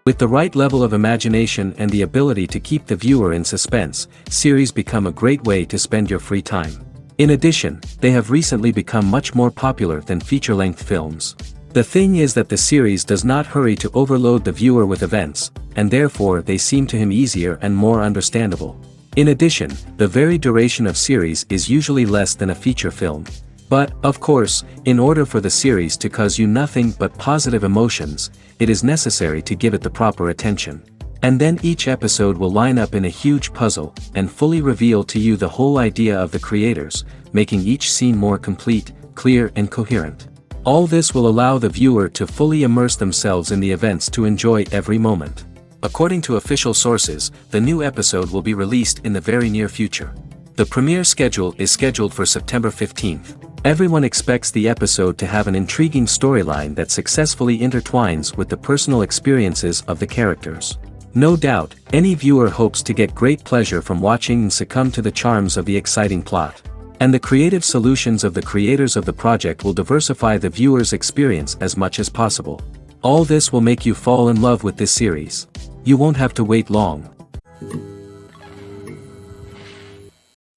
With the right level of imagination and the ability to keep the viewer in suspense, series become a great way to spend your free time. In addition, they have recently become much more popular than feature-length films. The thing is that the series does not hurry to overload the viewer with events, and therefore they seem to him easier and more understandable. In addition, the very duration of series is usually less than a feature film. But, of course, in order for the series to cause you nothing but positive emotions, it is necessary to give it the proper attention. And then each episode will line up in a huge puzzle, and fully reveal to you the whole idea of the creators, making each scene more complete, clear and coherent. All this will allow the viewer to fully immerse themselves in the events to enjoy every moment. According to official sources, the new episode will be released in the very near future. The premiere schedule is scheduled for September 15th. Everyone expects the episode to have an intriguing storyline that successfully intertwines with the personal experiences of the characters. No doubt, any viewer hopes to get great pleasure from watching and succumb to the charms of the exciting plot. And the creative solutions of the creators of the project will diversify the viewer's experience as much as possible. All this will make you fall in love with this series. You won't have to wait long.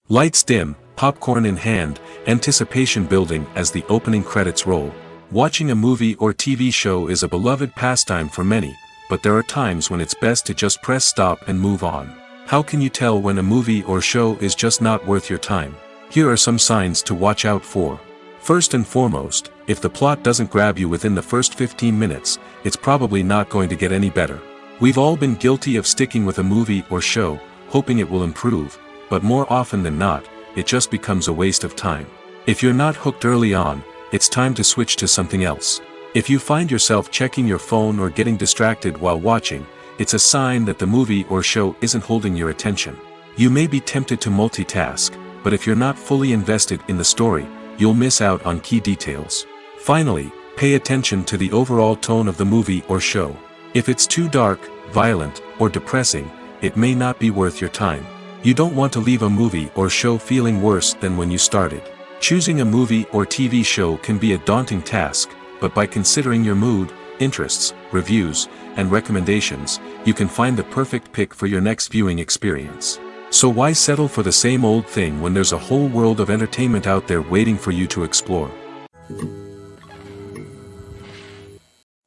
Lights dim, popcorn in hand, anticipation building as the opening credits roll. Watching a movie or TV show is a beloved pastime for many, but there are times when it's best to just press stop and move on. How can you tell when a movie or show is just not worth your time? Here are some signs to watch out for. First and foremost, if the plot doesn't grab you within the first 15 minutes, it's probably not going to get any better. We've all been guilty of sticking with a movie or show, hoping it will improve, but more often than not, it just becomes a waste of time. If you're not hooked early on, it's time to switch to something else. If you find yourself checking your phone or getting distracted while watching, it's a sign that the movie or show isn't holding your attention. You may be tempted to multitask, but if you're not fully invested in the story, you'll miss out on key details. Finally, pay attention to the overall tone of the movie or show. If it's too dark, violent, or depressing, it may not be worth your time. You don't want to leave a movie or show feeling worse than when you started. Choosing a movie or TV show can be a daunting task, but by considering your mood, interests, reviews, and recommendations, you can find the perfect pick for your next viewing experience. So why settle for the same old thing when there's a whole world of entertainment out there waiting for you to explore?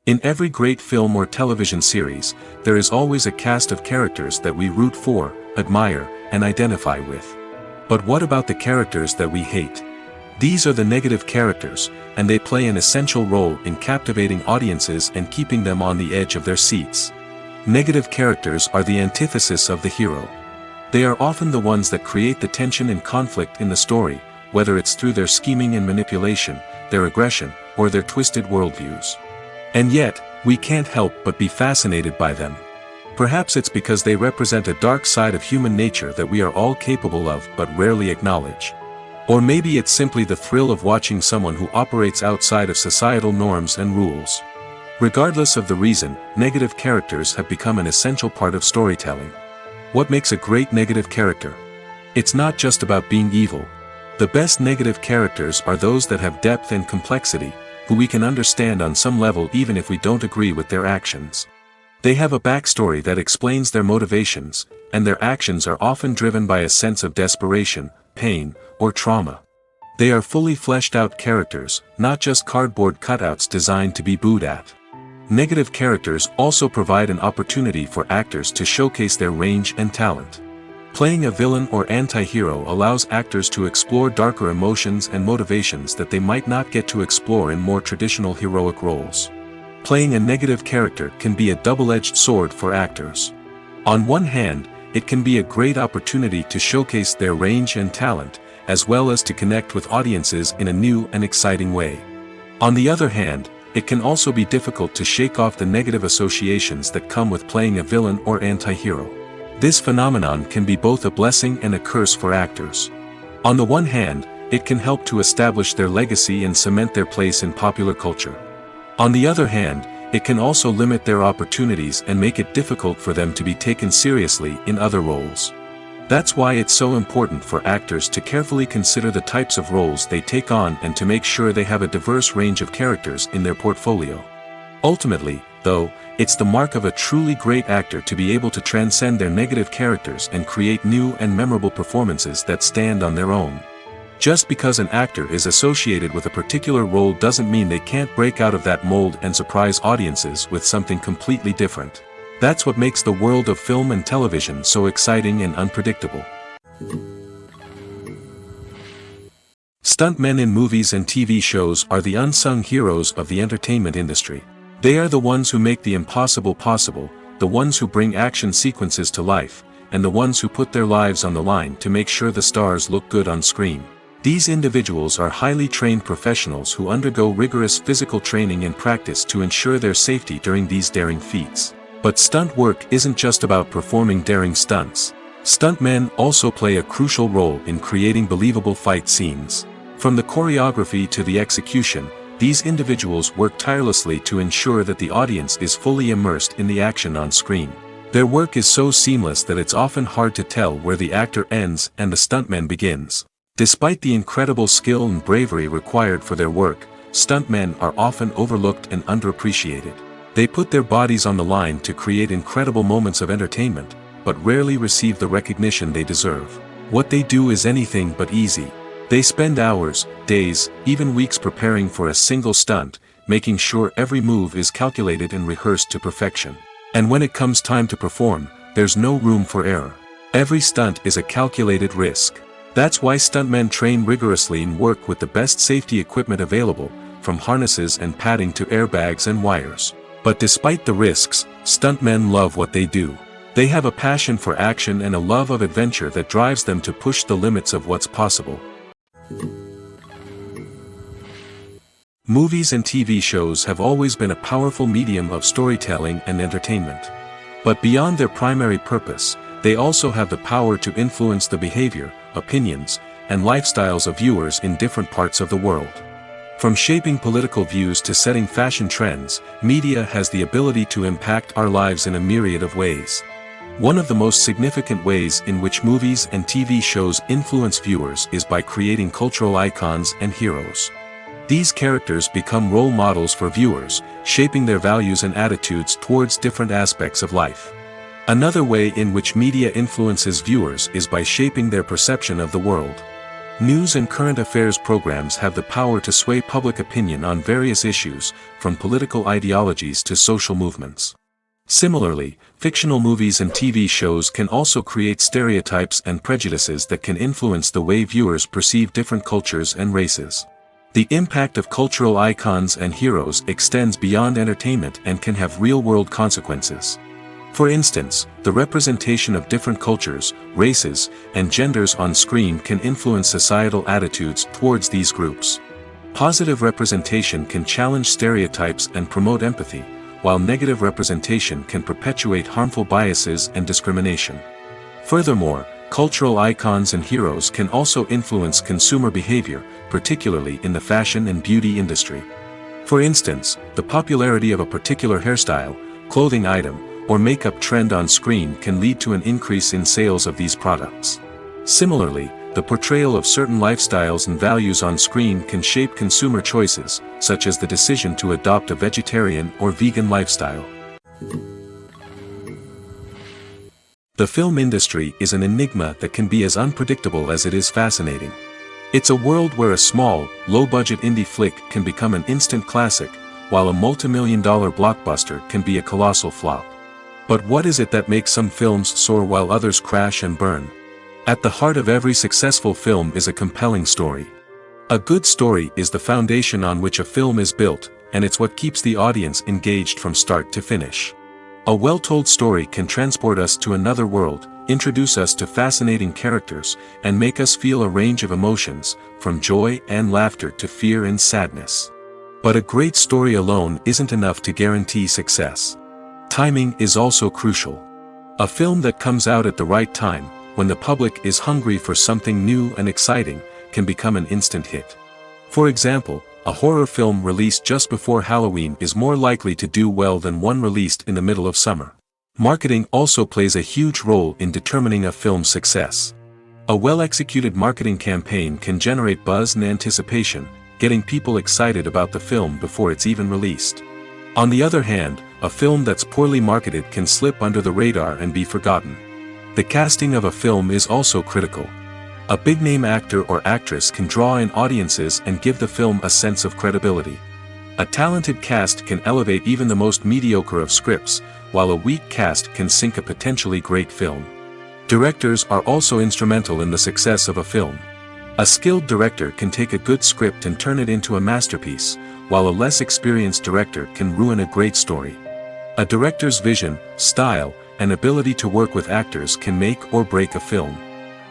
In every great film or television series, there is always a cast of characters that we root for, admire, and identify with. But what about the characters that we hate? These are the negative characters, and they play an essential role in captivating audiences and keeping them on the edge of their seats. Negative characters are the antithesis of the hero. They are often the ones that create the tension and conflict in the story, whether it's through their scheming and manipulation, their aggression, or their twisted worldviews. And yet, we can't help but be fascinated by them. Perhaps it's because they represent a dark side of human nature that we are all capable of but rarely acknowledge. Or maybe it's simply the thrill of watching someone who operates outside of societal norms and rules. Regardless of the reason, negative characters have become an essential part of storytelling. What makes a great negative character? It's not just about being evil. The best negative characters are those that have depth and complexity, who we can understand on some level even if we don't agree with their actions. They have a backstory that explains their motivations, and their actions are often driven by a sense of desperation, pain, or trauma. They are fully fleshed out characters, not just cardboard cutouts designed to be booed at. Negative characters also provide an opportunity for actors to showcase their range and talent. Playing a villain or anti-hero allows actors to explore darker emotions and motivations that they might not get to explore in more traditional heroic roles. Playing a negative character can be a double-edged sword for actors. On one hand, it can be a great opportunity to showcase their range and talent, as well as to connect with audiences in a new and exciting way. On the other hand, it can also be difficult to shake off the negative associations that come with playing a villain or anti-hero. This phenomenon can be both a blessing and a curse for actors. On the one hand, it can help to establish their legacy and cement their place in popular culture. On the other hand, it can also limit their opportunities and make it difficult for them to be taken seriously in other roles. That's why it's so important for actors to carefully consider the types of roles they take on and to make sure they have a diverse range of characters in their portfolio. Ultimately, though, it's the mark of a truly great actor to be able to transcend their negative characters and create new and memorable performances that stand on their own. Just because an actor is associated with a particular role doesn't mean they can't break out of that mold and surprise audiences with something completely different. That's what makes the world of film and television so exciting and unpredictable. Stuntmen in movies and TV shows are the unsung heroes of the entertainment industry. They are the ones who make the impossible possible, the ones who bring action sequences to life, and the ones who put their lives on the line to make sure the stars look good on screen. These individuals are highly trained professionals who undergo rigorous physical training and practice to ensure their safety during these daring feats. But stunt work isn't just about performing daring stunts. Stuntmen also play a crucial role in creating believable fight scenes. From the choreography to the execution, these individuals work tirelessly to ensure that the audience is fully immersed in the action on screen. Their work is so seamless that it's often hard to tell where the actor ends and the stuntman begins. Despite the incredible skill and bravery required for their work, stuntmen are often overlooked and underappreciated. They put their bodies on the line to create incredible moments of entertainment, but rarely receive the recognition they deserve. What they do is anything but easy. They spend hours, days, even weeks preparing for a single stunt, making sure every move is calculated and rehearsed to perfection. And when it comes time to perform, there's no room for error. Every stunt is a calculated risk. That's why stuntmen train rigorously and work with the best safety equipment available, from harnesses and padding to airbags and wires. But despite the risks, stuntmen love what they do. They have a passion for action and a love of adventure that drives them to push the limits of what's possible. Movies and TV shows have always been a powerful medium of storytelling and entertainment. But beyond their primary purpose, they also have the power to influence the behavior, opinions, and lifestyles of viewers in different parts of the world. From shaping political views to setting fashion trends, media has the ability to impact our lives in a myriad of ways. One of the most significant ways in which movies and TV shows influence viewers is by creating cultural icons and heroes. These characters become role models for viewers, shaping their values and attitudes towards different aspects of life. Another way in which media influences viewers is by shaping their perception of the world. News and current affairs programs have the power to sway public opinion on various issues, from political ideologies to social movements. Similarly, fictional movies and TV shows can also create stereotypes and prejudices that can influence the way viewers perceive different cultures and races. The impact of cultural icons and heroes extends beyond entertainment and can have real-world consequences. For instance, the representation of different cultures, races, and genders on screen can influence societal attitudes towards these groups. Positive representation can challenge stereotypes and promote empathy, while negative representation can perpetuate harmful biases and discrimination. Furthermore, cultural icons and heroes can also influence consumer behavior, particularly in the fashion and beauty industry. For instance, the popularity of a particular hairstyle, clothing item, or makeup trend on screen can lead to an increase in sales of these products. Similarly, the portrayal of certain lifestyles and values on screen can shape consumer choices, such as the decision to adopt a vegetarian or vegan lifestyle. The film industry is an enigma that can be as unpredictable as it is fascinating. It's a world where a small, low-budget indie flick can become an instant classic, while a multi-million-dollar blockbuster can be a colossal flop. But what is it that makes some films soar while others crash and burn? At the heart of every successful film is a compelling story. A good story is the foundation on which a film is built, and it's what keeps the audience engaged from start to finish. A well-told story can transport us to another world, introduce us to fascinating characters, and make us feel a range of emotions, from joy and laughter to fear and sadness. But a great story alone isn't enough to guarantee success. Timing is also crucial. A film that comes out at the right time, when the public is hungry for something new and exciting, can become an instant hit. For example, a horror film released just before Halloween is more likely to do well than one released in the middle of summer. Marketing also plays a huge role in determining a film's success. A well-executed marketing campaign can generate buzz and anticipation, getting people excited about the film before it's even released. On the other hand, a film that's poorly marketed can slip under the radar and be forgotten. The casting of a film is also critical. A big-name actor or actress can draw in audiences and give the film a sense of credibility. A talented cast can elevate even the most mediocre of scripts, while a weak cast can sink a potentially great film. Directors are also instrumental in the success of a film. A skilled director can take a good script and turn it into a masterpiece, while a less experienced director can ruin a great story. A director's vision, style, and ability to work with actors can make or break a film.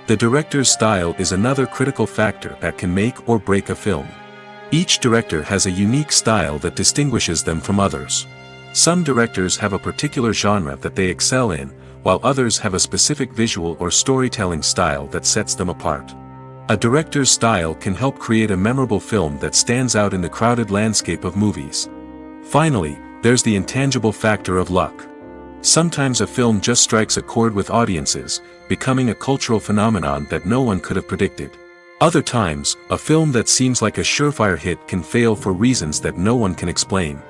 The director's style is another critical factor that can make or break a film. Each director has a unique style that distinguishes them from others. Some directors have a particular genre that they excel in, while others have a specific visual or storytelling style that sets them apart. A director's style can help create a memorable film that stands out in the crowded landscape of movies. Finally, there's the intangible factor of luck. Sometimes a film just strikes a chord with audiences, becoming a cultural phenomenon that no one could have predicted. Other times, a film that seems like a surefire hit can fail for reasons that no one can explain.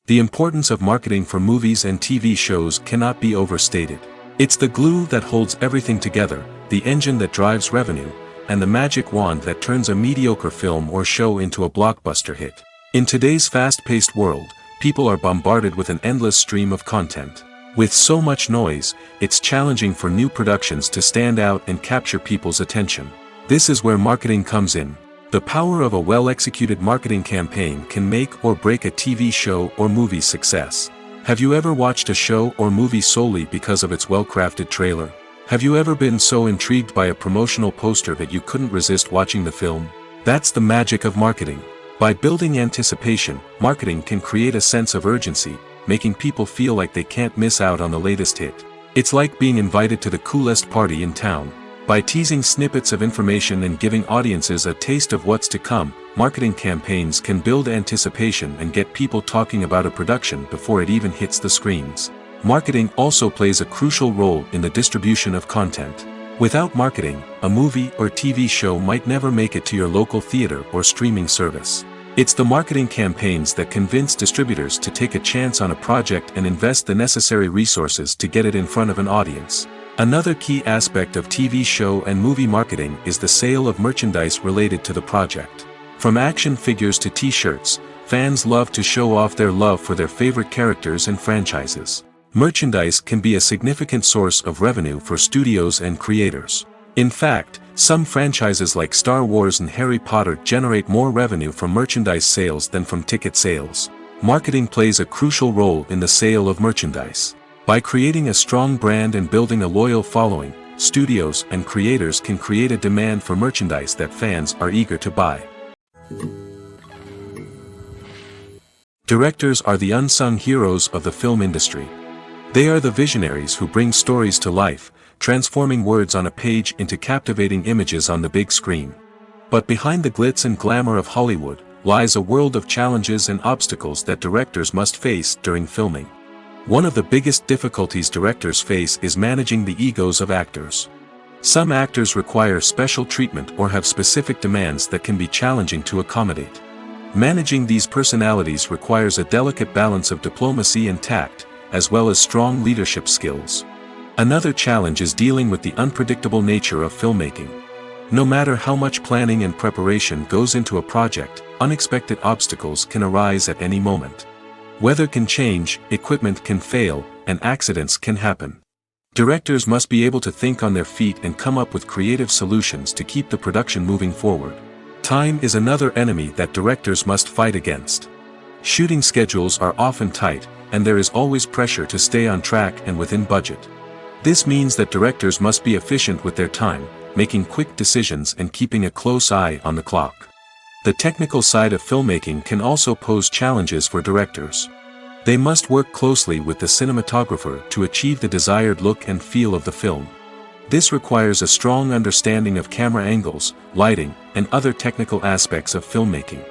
The importance of marketing for movies and TV shows cannot be overstated. It's the glue that holds everything together, the engine that drives revenue, and the magic wand that turns a mediocre film or show into a blockbuster hit. In today's fast-paced world, people are bombarded with an endless stream of content. With so much noise, it's challenging for new productions to stand out and capture people's attention. This is where marketing comes in. The power of a well-executed marketing campaign can make or break a TV show or movie's success. Have you ever watched a show or movie solely because of its well-crafted trailer? Have you ever been so intrigued by a promotional poster that you couldn't resist watching the film? That's the magic of marketing. By building anticipation, marketing can create a sense of urgency, making people feel like they can't miss out on the latest hit. It's like being invited to the coolest party in town. By teasing snippets of information and giving audiences a taste of what's to come, marketing campaigns can build anticipation and get people talking about a production before it even hits the screens. Marketing also plays a crucial role in the distribution of content. Without marketing, a movie or TV show might never make it to your local theater or streaming service. It's the marketing campaigns that convince distributors to take a chance on a project and invest the necessary resources to get it in front of an audience. Another key aspect of TV show and movie marketing is the sale of merchandise related to the project. From action figures to t-shirts, fans love to show off their love for their favorite characters and franchises. Merchandise can be a significant source of revenue for studios and creators. In fact, some franchises like Star Wars and Harry Potter generate more revenue from merchandise sales than from ticket sales. Marketing plays a crucial role in the sale of merchandise. By creating a strong brand and building a loyal following, studios and creators can create a demand for merchandise that fans are eager to buy. Directors are the unsung heroes of the film industry. They are the visionaries who bring stories to life, transforming words on a page into captivating images on the big screen. But behind the glitz and glamour of Hollywood, lies a world of challenges and obstacles that directors must face during filming. One of the biggest difficulties directors face is managing the egos of actors. Some actors require special treatment or have specific demands that can be challenging to accommodate. Managing these personalities requires a delicate balance of diplomacy and tact, as well as strong leadership skills. Another challenge is dealing with the unpredictable nature of filmmaking. No matter how much planning and preparation goes into a project, unexpected obstacles can arise at any moment. Weather can change, equipment can fail, and accidents can happen. Directors must be able to think on their feet and come up with creative solutions to keep the production moving forward. Time is another enemy that directors must fight against. Shooting schedules are often tight, and there is always pressure to stay on track and within budget. This means that directors must be efficient with their time, making quick decisions and keeping a close eye on the clock. The technical side of filmmaking can also pose challenges for directors. They must work closely with the cinematographer to achieve the desired look and feel of the film. This requires a strong understanding of camera angles, lighting, and other technical aspects of filmmaking.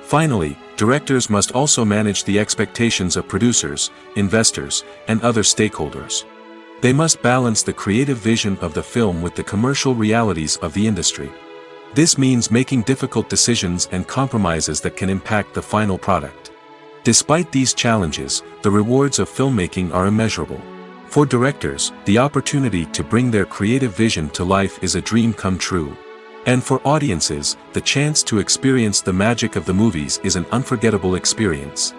Finally, directors must also manage the expectations of producers, investors, and other stakeholders. They must balance the creative vision of the film with the commercial realities of the industry. This means making difficult decisions and compromises that can impact the final product. Despite these challenges, the rewards of filmmaking are immeasurable. For directors, the opportunity to bring their creative vision to life is a dream come true. And for audiences, the chance to experience the magic of the movies is an unforgettable experience.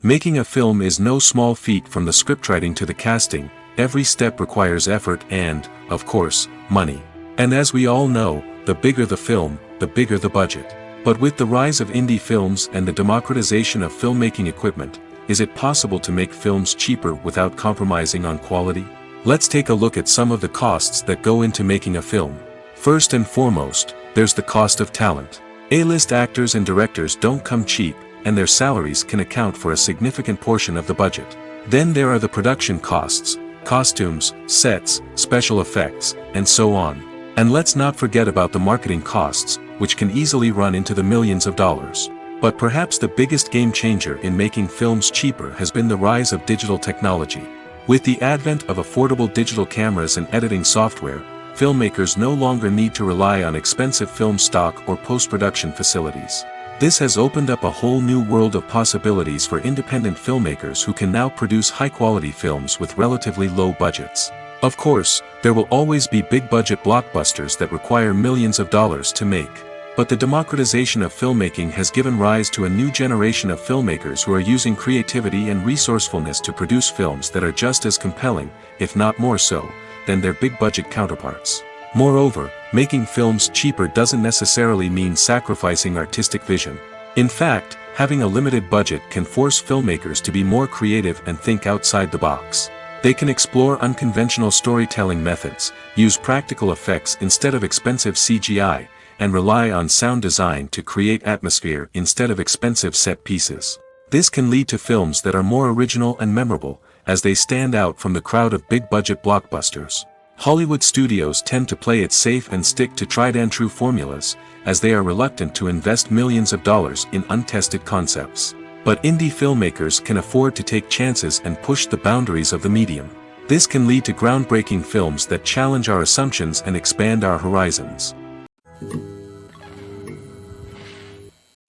Making a film is no small feat. From the scriptwriting to the casting, every step requires effort and, of course, money. And as we all know, the bigger the film, the bigger the budget. But with the rise of indie films and the democratization of filmmaking equipment, is it possible to make films cheaper without compromising on quality? Let's take a look at some of the costs that go into making a film. First and foremost, there's the cost of talent. A-list actors and directors don't come cheap, and their salaries can account for a significant portion of the budget. Then there are the production costs, costumes, sets, special effects, and so on. And let's not forget about the marketing costs, which can easily run into the millions of dollars. But perhaps the biggest game changer in making films cheaper has been the rise of digital technology. With the advent of affordable digital cameras and editing software, filmmakers no longer need to rely on expensive film stock or post-production facilities. This has opened up a whole new world of possibilities for independent filmmakers who can now produce high-quality films with relatively low budgets. Of course, there will always be big-budget blockbusters that require millions of dollars to make. But the democratization of filmmaking has given rise to a new generation of filmmakers who are using creativity and resourcefulness to produce films that are just as compelling, if not more so, than their big-budget counterparts. Moreover, making films cheaper doesn't necessarily mean sacrificing artistic vision. In fact, having a limited budget can force filmmakers to be more creative and think outside the box. They can explore unconventional storytelling methods, use practical effects instead of expensive CGI, and rely on sound design to create atmosphere instead of expensive set pieces. This can lead to films that are more original and memorable, as they stand out from the crowd of big-budget blockbusters. Hollywood studios tend to play it safe and stick to tried-and-true formulas, as they are reluctant to invest millions of dollars in untested concepts. But indie filmmakers can afford to take chances and push the boundaries of the medium. This can lead to groundbreaking films that challenge our assumptions and expand our horizons.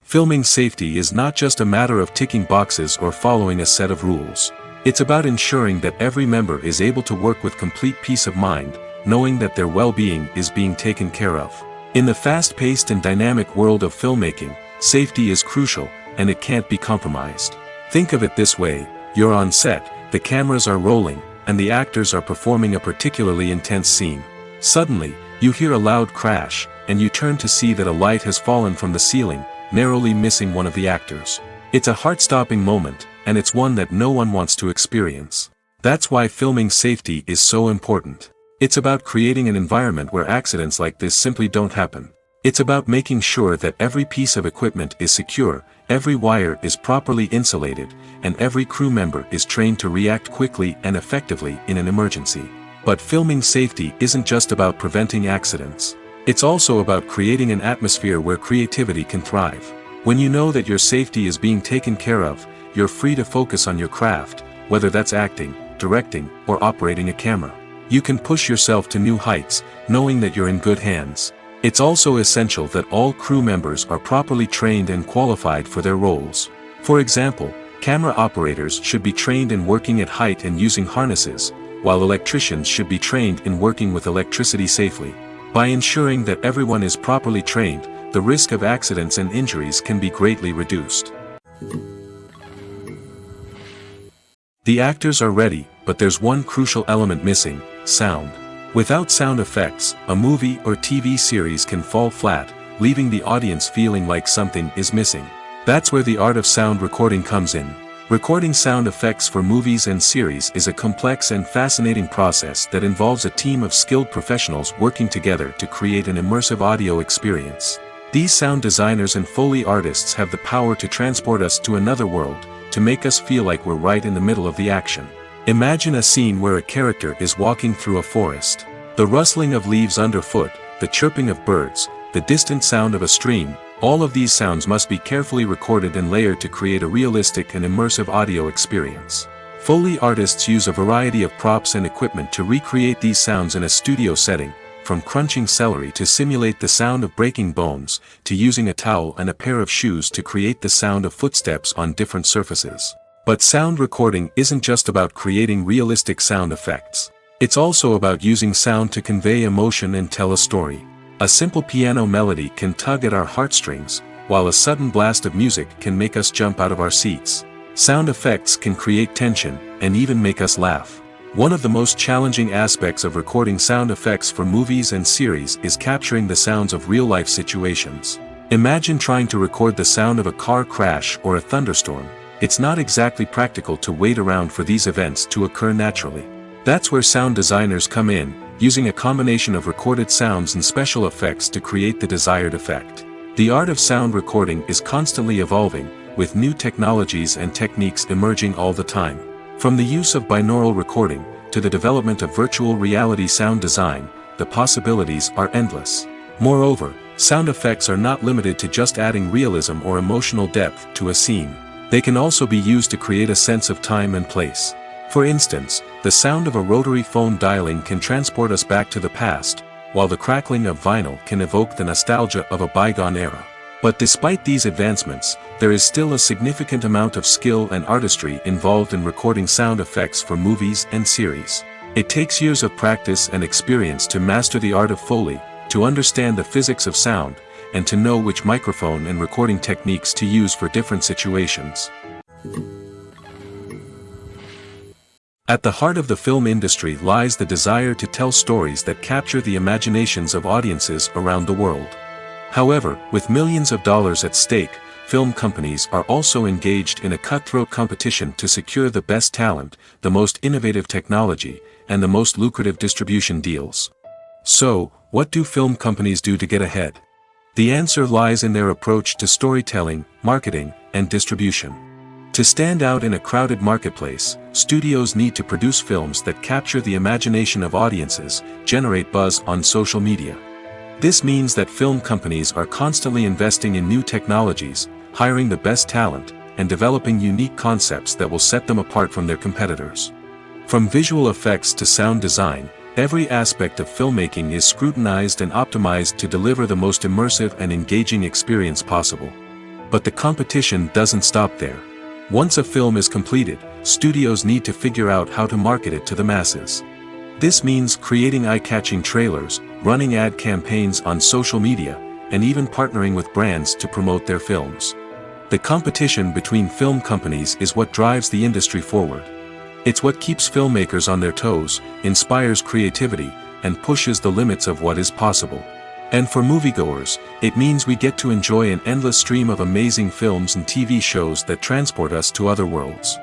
Filming safety is not just a matter of ticking boxes or following a set of rules. It's about ensuring that every member is able to work with complete peace of mind, knowing that their well-being is being taken care of. In the fast-paced and dynamic world of filmmaking, safety is crucial, and it can't be compromised. Think of it this way: you're on set, the cameras are rolling, and the actors are performing a particularly intense scene. Suddenly, you hear a loud crash, and you turn to see that a light has fallen from the ceiling, narrowly missing one of the actors. It's a heart-stopping moment, and it's one that no one wants to experience. That's why filming safety is so important. It's about creating an environment where accidents like this simply don't happen. It's about making sure that every piece of equipment is secure, every wire is properly insulated, and every crew member is trained to react quickly and effectively in an emergency. But filming safety isn't just about preventing accidents. It's also about creating an atmosphere where creativity can thrive. When you know that your safety is being taken care of, you're free to focus on your craft, whether that's acting, directing, or operating a camera. You can push yourself to new heights, knowing that you're in good hands. It's also essential that all crew members are properly trained and qualified for their roles. For example, camera operators should be trained in working at height and using harnesses, while electricians should be trained in working with electricity safely. By ensuring that everyone is properly trained, the risk of accidents and injuries can be greatly reduced. The actors are ready, but there's one crucial element missing: sound. Without sound effects, a movie or TV series can fall flat, leaving the audience feeling like something is missing. That's where the art of sound recording comes in. Recording sound effects for movies and series is a complex and fascinating process that involves a team of skilled professionals working together to create an immersive audio experience. These sound designers and Foley artists have the power to transport us to another world, to make us feel like we're right in the middle of the action. Imagine a scene where a character is walking through a forest. The rustling of leaves underfoot, the chirping of birds, the distant sound of a stream, all of these sounds must be carefully recorded and layered to create a realistic and immersive audio experience. Foley artists use a variety of props and equipment to recreate these sounds in a studio setting, from crunching celery to simulate the sound of breaking bones, to using a towel and a pair of shoes to create the sound of footsteps on different surfaces. But sound recording isn't just about creating realistic sound effects. It's also about using sound to convey emotion and tell a story. A simple piano melody can tug at our heartstrings, while a sudden blast of music can make us jump out of our seats. Sound effects can create tension, and even make us laugh. One of the most challenging aspects of recording sound effects for movies and series is capturing the sounds of real-life situations. Imagine trying to record the sound of a car crash or a thunderstorm. It's not exactly practical to wait around for these events to occur naturally. That's where sound designers come in, using a combination of recorded sounds and special effects to create the desired effect. The art of sound recording is constantly evolving, with new technologies and techniques emerging all the time. From the use of binaural recording, to the development of virtual reality sound design, the possibilities are endless. Moreover, sound effects are not limited to just adding realism or emotional depth to a scene. They can also be used to create a sense of time and place. For instance, the sound of a rotary phone dialing can transport us back to the past, while the crackling of vinyl can evoke the nostalgia of a bygone era. But despite these advancements, there is still a significant amount of skill and artistry involved in recording sound effects for movies and series. It takes years of practice and experience to master the art of Foley, to understand the physics of sound, and to know which microphone and recording techniques to use for different situations. At the heart of the film industry lies the desire to tell stories that capture the imaginations of audiences around the world. However, with millions of dollars at stake, film companies are also engaged in a cutthroat competition to secure the best talent, the most innovative technology, and the most lucrative distribution deals. So, what do film companies do to get ahead? The answer lies in their approach to storytelling, marketing, and distribution. To stand out in a crowded marketplace, studios need to produce films that capture the imagination of audiences, generate buzz on social media. This means that film companies are constantly investing in new technologies, hiring the best talent, and developing unique concepts that will set them apart from their competitors. From visual effects to sound design, every aspect of filmmaking is scrutinized and optimized to deliver the most immersive and engaging experience possible. But the competition doesn't stop there. Once a film is completed, studios need to figure out how to market it to the masses. This means creating eye-catching trailers, running ad campaigns on social media, and even partnering with brands to promote their films. The competition between film companies is what drives the industry forward. It's what keeps filmmakers on their toes, inspires creativity, and pushes the limits of what is possible. And for moviegoers, it means we get to enjoy an endless stream of amazing films and TV shows that transport us to other worlds.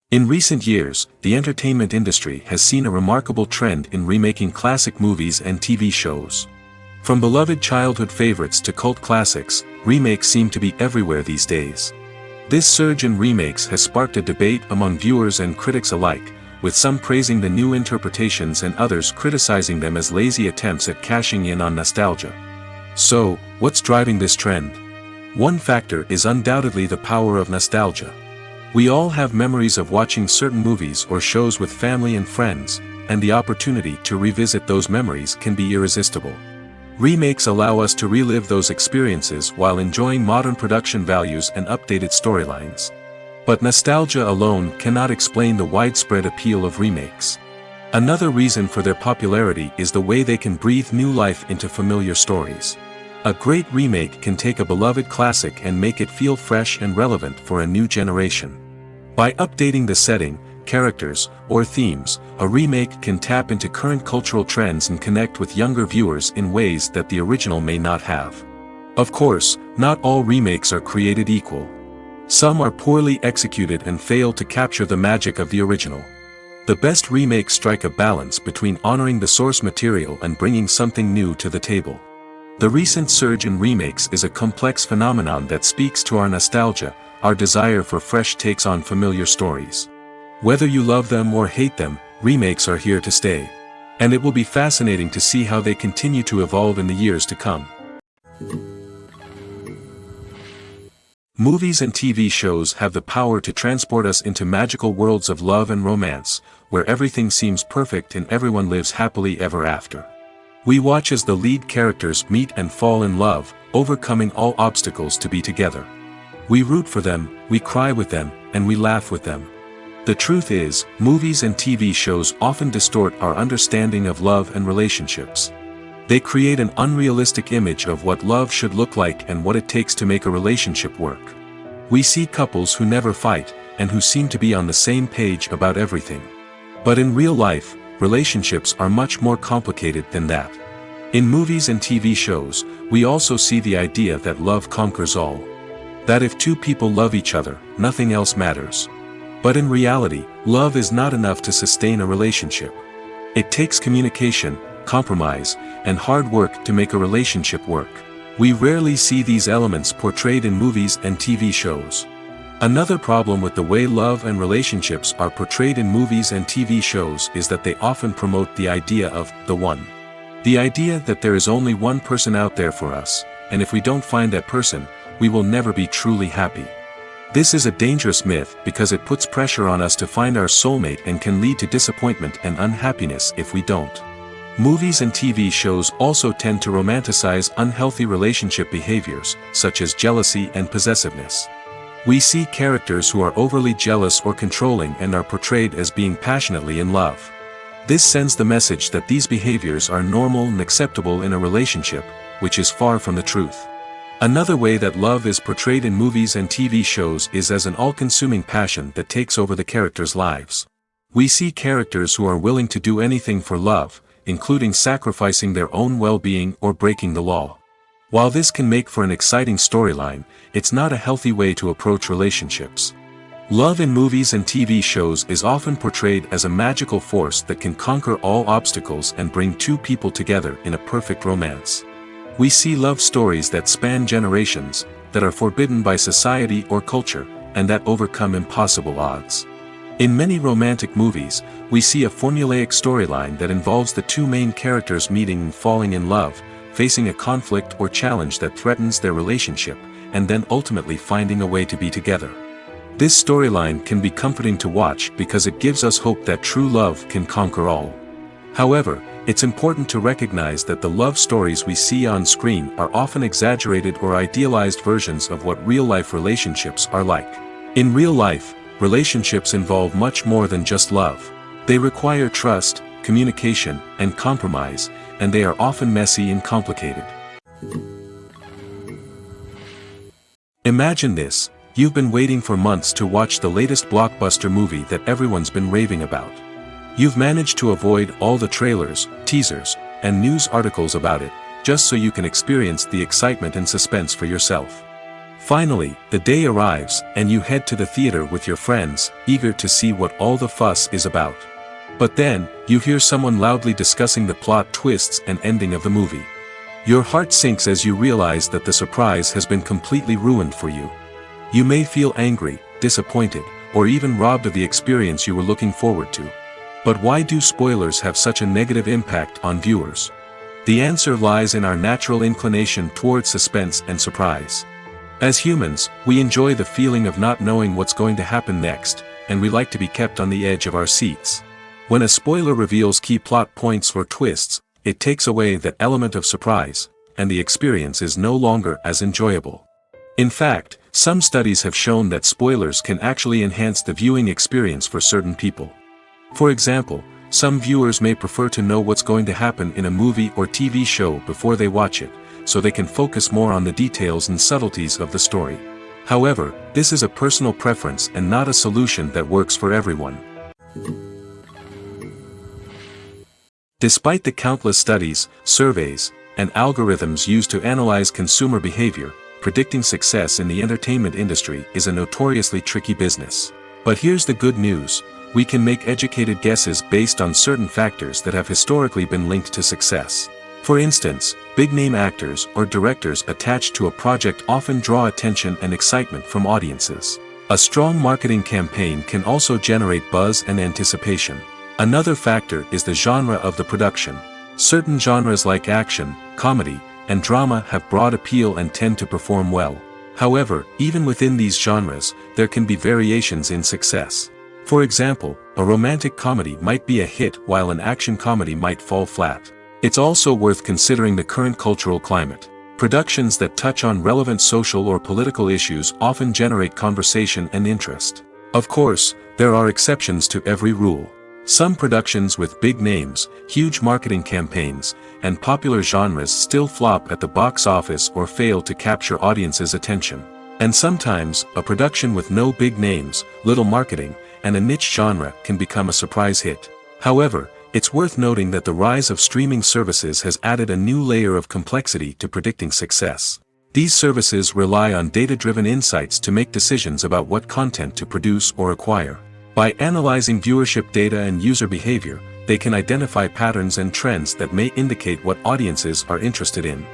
In recent years, the entertainment industry has seen a remarkable trend in remaking classic movies and TV shows. From beloved childhood favorites to cult classics, remakes seem to be everywhere these days. This surge in remakes has sparked a debate among viewers and critics alike, with some praising the new interpretations and others criticizing them as lazy attempts at cashing in on nostalgia. So, what's driving this trend? One factor is undoubtedly the power of nostalgia. We all have memories of watching certain movies or shows with family and friends, and the opportunity to revisit those memories can be irresistible. Remakes allow us to relive those experiences while enjoying modern production values and updated storylines. But nostalgia alone cannot explain the widespread appeal of remakes. Another reason for their popularity is the way they can breathe new life into familiar stories. A great remake can take a beloved classic and make it feel fresh and relevant for a new generation. By updating the setting, characters, or themes, a remake can tap into current cultural trends and connect with younger viewers in ways that the original may not have. Of course, not all remakes are created equal. Some are poorly executed and fail to capture the magic of the original. The best remakes strike a balance between honoring the source material and bringing something new to the table. The recent surge in remakes is a complex phenomenon that speaks to our nostalgia, our desire for fresh takes on familiar stories. Whether you love them or hate them, remakes are here to stay. And it will be fascinating to see how they continue to evolve in the years to come. Movies and TV shows have the power to transport us into magical worlds of love and romance, where everything seems perfect and everyone lives happily ever after. We watch as the lead characters meet and fall in love, overcoming all obstacles to be together. We root for them, we cry with them, and we laugh with them. The truth is, movies and TV shows often distort our understanding of love and relationships. They create an unrealistic image of what love should look like and what it takes to make a relationship work. We see couples who never fight, and who seem to be on the same page about everything. But in real life, relationships are much more complicated than that. In movies and TV shows, we also see the idea that love conquers all. That if two people love each other, nothing else matters. But in reality, love is not enough to sustain a relationship. It takes communication, compromise, and hard work to make a relationship work. We rarely see these elements portrayed in movies and TV shows. Another problem with the way love and relationships are portrayed in movies and TV shows is that they often promote the idea of the one. The idea that there is only one person out there for us, and if we don't find that person, we will never be truly happy. This is a dangerous myth because it puts pressure on us to find our soulmate and can lead to disappointment and unhappiness if we don't. Movies and TV shows also tend to romanticize unhealthy relationship behaviors, such as jealousy and possessiveness. We see characters who are overly jealous or controlling and are portrayed as being passionately in love. This sends the message that these behaviors are normal and acceptable in a relationship, which is far from the truth. Another way that love is portrayed in movies and TV shows is as an all-consuming passion that takes over the characters' lives. We see characters who are willing to do anything for love, including sacrificing their own well-being or breaking the law. While this can make for an exciting storyline, it's not a healthy way to approach relationships. Love in movies and TV shows is often portrayed as a magical force that can conquer all obstacles and bring two people together in a perfect romance. We see love stories that span generations, that are forbidden by society or culture, and that overcome impossible odds. In many romantic movies, we see a formulaic storyline that involves the two main characters meeting and falling in love, facing a conflict or challenge that threatens their relationship, and then ultimately finding a way to be together. This storyline can be comforting to watch because it gives us hope that true love can conquer all. However, it's important to recognize that the love stories we see on screen are often exaggerated or idealized versions of what real-life relationships are like. In real life, relationships involve much more than just love. They require trust, communication, and compromise, and they are often messy and complicated. Imagine this: you've been waiting for months to watch the latest blockbuster movie that everyone's been raving about. You've managed to avoid all the trailers, teasers, and news articles about it, just so you can experience the excitement and suspense for yourself. Finally, the day arrives, and you head to the theater with your friends, eager to see what all the fuss is about. But then, you hear someone loudly discussing the plot twists and ending of the movie. Your heart sinks as you realize that the surprise has been completely ruined for you. You may feel angry, disappointed, or even robbed of the experience you were looking forward to. But why do spoilers have such a negative impact on viewers? The answer lies in our natural inclination towards suspense and surprise. As humans, we enjoy the feeling of not knowing what's going to happen next, and we like to be kept on the edge of our seats. When a spoiler reveals key plot points or twists, it takes away that element of surprise, and the experience is no longer as enjoyable. In fact, some studies have shown that spoilers can actually enhance the viewing experience for certain people. For example, some viewers may prefer to know what's going to happen in a movie or TV show before they watch it, so they can focus more on the details and subtleties of the story. However, this is a personal preference and not a solution that works for everyone. Despite the countless studies, surveys, and algorithms used to analyze consumer behavior, predicting success in the entertainment industry is a notoriously tricky business. But here's the good news: we can make educated guesses based on certain factors that have historically been linked to success. For instance, big-name actors or directors attached to a project often draw attention and excitement from audiences. A strong marketing campaign can also generate buzz and anticipation. Another factor is the genre of the production. Certain genres like action, comedy, and drama have broad appeal and tend to perform well. However, even within these genres, there can be variations in success. For example, a romantic comedy might be a hit while an action comedy might fall flat. It's also worth considering the current cultural climate. Productions that touch on relevant social or political issues often generate conversation and interest. Of course, there are exceptions to every rule. Some productions with big names, huge marketing campaigns, and popular genres still flop at the box office or fail to capture audiences' attention. And sometimes, a production with no big names, little marketing, and a niche genre can become a surprise hit. However, it's worth noting that the rise of streaming services has added a new layer of complexity to predicting success. These services rely on data-driven insights to make decisions about what content to produce or acquire. By analyzing viewership data and user behavior, they can identify patterns and trends that may indicate what audiences are interested in.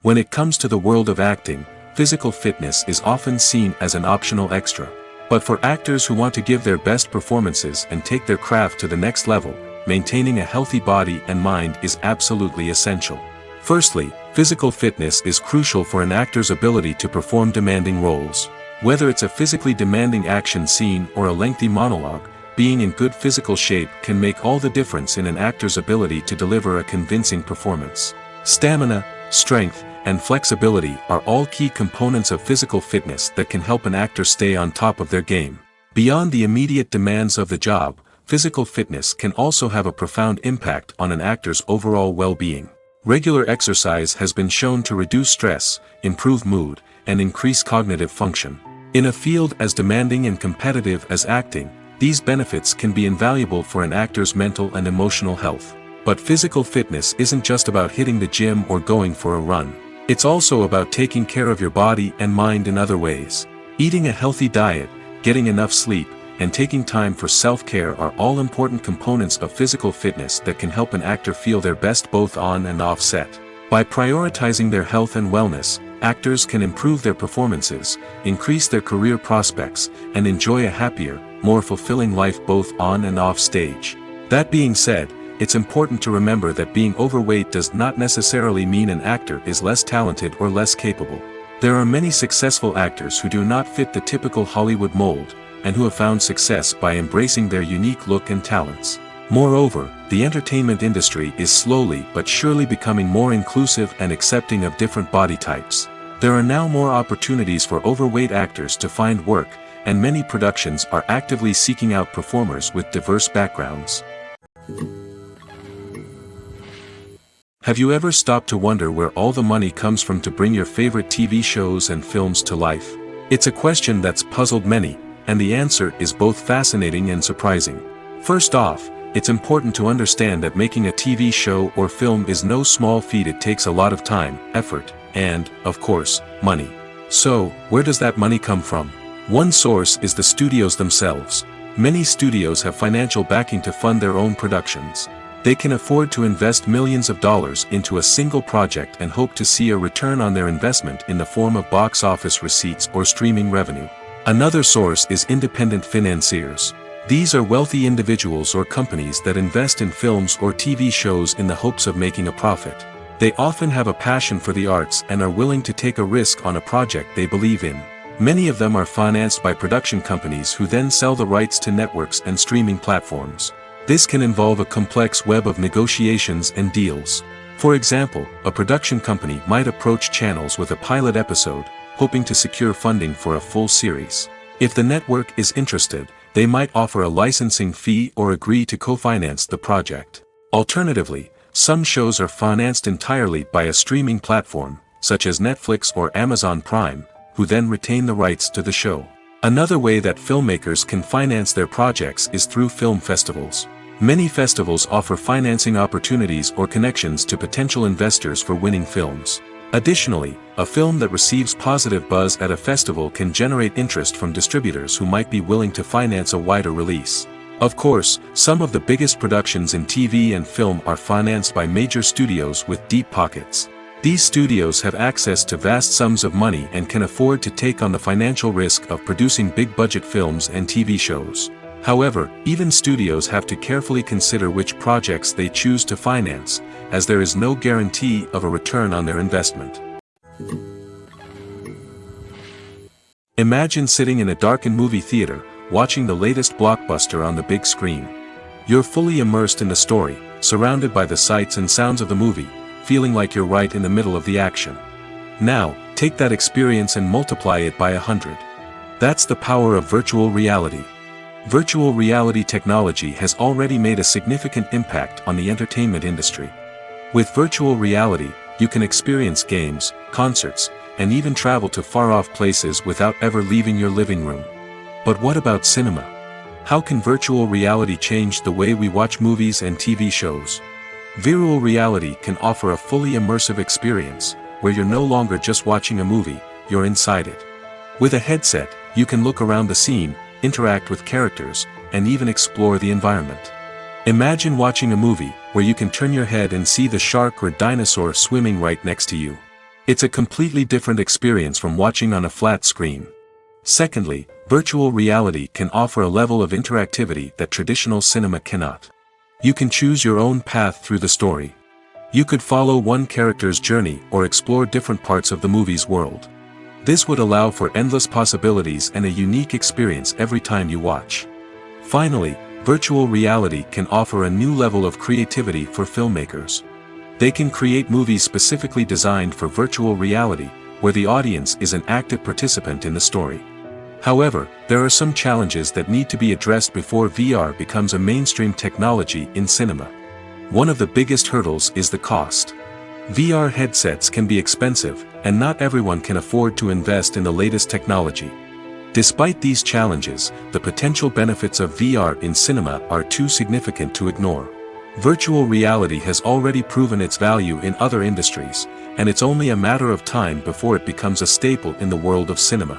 When it comes to the world of acting, physical fitness is often seen as an optional extra. But for actors who want to give their best performances and take their craft to the next level, maintaining a healthy body and mind is absolutely essential. Firstly, physical fitness is crucial for an actor's ability to perform demanding roles. Whether it's a physically demanding action scene or a lengthy monologue, being in good physical shape can make all the difference in an actor's ability to deliver a convincing performance. Stamina, strength, and flexibility are all key components of physical fitness that can help an actor stay on top of their game. Beyond the immediate demands of the job, physical fitness can also have a profound impact on an actor's overall well-being. Regular exercise has been shown to reduce stress, improve mood, and increase cognitive function. In a field as demanding and competitive as acting, these benefits can be invaluable for an actor's mental and emotional health. But physical fitness isn't just about hitting the gym or going for a run. It's also about taking care of your body and mind in other ways. Eating a healthy diet, getting enough sleep, and taking time for self-care are all important components of physical fitness that can help an actor feel their best both on and off set. By prioritizing their health and wellness, actors can improve their performances, increase their career prospects, and enjoy a happier, more fulfilling life both on and off stage. That being said, it's important to remember that being overweight does not necessarily mean an actor is less talented or less capable. There are many successful actors who do not fit the typical Hollywood mold, and who have found success by embracing their unique look and talents. Moreover, the entertainment industry is slowly but surely becoming more inclusive and accepting of different body types. There are now more opportunities for overweight actors to find work, and many productions are actively seeking out performers with diverse backgrounds. Have you ever stopped to wonder where all the money comes from to bring your favorite TV shows and films to life? It's a question that's puzzled many, and the answer is both fascinating and surprising. First off, it's important to understand that making a TV show or film is no small feat. It takes a lot of time, effort, and, of course, money. So, where does that money come from? One source is the studios themselves. Many studios have financial backing to fund their own productions. They can afford to invest millions of dollars into a single project and hope to see a return on their investment in the form of box office receipts or streaming revenue. Another source is independent financiers. These are wealthy individuals or companies that invest in films or TV shows in the hopes of making a profit. They often have a passion for the arts and are willing to take a risk on a project they believe in. Many of them are financed by production companies who then sell the rights to networks and streaming platforms. This can involve a complex web of negotiations and deals. For example, a production company might approach channels with a pilot episode, hoping to secure funding for a full series. If the network is interested, they might offer a licensing fee or agree to co-finance the project. Alternatively, some shows are financed entirely by a streaming platform, such as Netflix or Amazon Prime, who then retain the rights to the show. Another way that filmmakers can finance their projects is through film festivals. Many festivals offer financing opportunities or connections to potential investors for winning films. Additionally, a film that receives positive buzz at a festival can generate interest from distributors who might be willing to finance a wider release. Of course, some of the biggest productions in TV and film are financed by major studios with deep pockets. These studios have access to vast sums of money and can afford to take on the financial risk of producing big-budget films and TV shows. However, even studios have to carefully consider which projects they choose to finance, as there is no guarantee of a return on their investment. Imagine sitting in a darkened movie theater, watching the latest blockbuster on the big screen. You're fully immersed in the story, surrounded by the sights and sounds of the movie, feeling like you're right in the middle of the action. Now, take that experience and multiply it by 100. That's the power of virtual reality. Virtual reality technology has already made a significant impact on the entertainment industry. With virtual reality, you can experience games, concerts, and even travel to far-off places without ever leaving your living room. But what about cinema? How can virtual reality change the way we watch movies and TV shows? Virtual reality can offer a fully immersive experience, where you're no longer just watching a movie, you're inside it. With a headset, you can look around the scene, interact with characters, and even explore the environment. Imagine watching a movie where you can turn your head and see the shark or dinosaur swimming right next to you. It's a completely different experience from watching on a flat screen. Secondly, virtual reality can offer a level of interactivity that traditional cinema cannot. You can choose your own path through the story. You could follow one character's journey or explore different parts of the movie's world. This would allow for endless possibilities and a unique experience every time you watch. Finally, virtual reality can offer a new level of creativity for filmmakers. They can create movies specifically designed for virtual reality, where the audience is an active participant in the story. However, there are some challenges that need to be addressed before VR becomes a mainstream technology in cinema. One of the biggest hurdles is the cost. VR headsets can be expensive, and not everyone can afford to invest in the latest technology. Despite these challenges, the potential benefits of VR in cinema are too significant to ignore. Virtual reality has already proven its value in other industries, and it's only a matter of time before it becomes a staple in the world of cinema.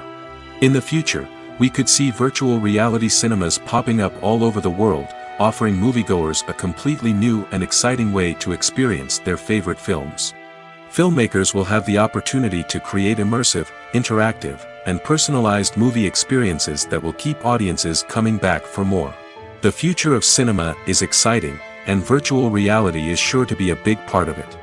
In the future, we could see virtual reality cinemas popping up all over the world, offering moviegoers a completely new and exciting way to experience their favorite films. Filmmakers will have the opportunity to create immersive, interactive, and personalized movie experiences that will keep audiences coming back for more. The future of cinema is exciting, and virtual reality is sure to be a big part of it.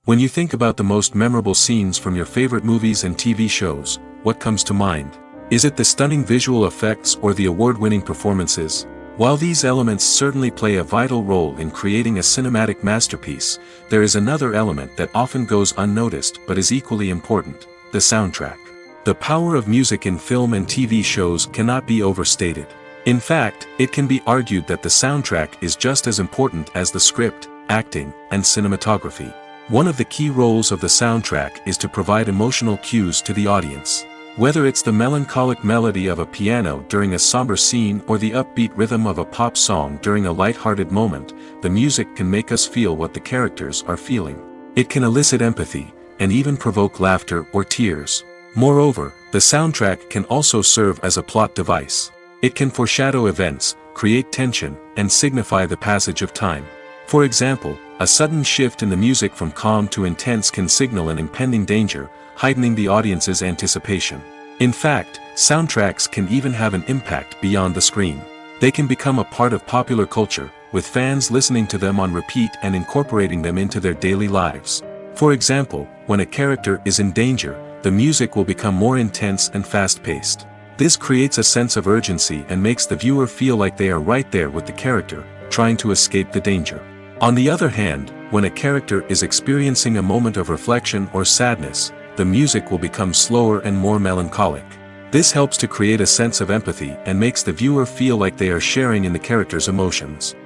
When you think about the most memorable scenes from your favorite movies and TV shows, what comes to mind? Is it the stunning visual effects or the award-winning performances? While these elements certainly play a vital role in creating a cinematic masterpiece, there is another element that often goes unnoticed but is equally important: the soundtrack. The power of music in film and TV shows cannot be overstated. In fact, it can be argued that the soundtrack is just as important as the script, acting, and cinematography. One of the key roles of the soundtrack is to provide emotional cues to the audience. Whether it's the melancholic melody of a piano during a somber scene or the upbeat rhythm of a pop song during a light-hearted moment, the music can make us feel what the characters are feeling. It can elicit empathy, and even provoke laughter or tears. Moreover, the soundtrack can also serve as a plot device. It can foreshadow events, create tension, and signify the passage of time. For example, a sudden shift in the music from calm to intense can signal an impending danger, heightening the audience's anticipation. In fact, soundtracks can even have an impact beyond the screen. They can become a part of popular culture, with fans listening to them on repeat and incorporating them into their daily lives. For example, when a character is in danger, the music will become more intense and fast-paced. This creates a sense of urgency and makes the viewer feel like they are right there with the character, trying to escape the danger. On the other hand, when a character is experiencing a moment of reflection or sadness, the music will become slower and more melancholic. This helps to create a sense of empathy and makes the viewer feel like they are sharing in the character's emotions.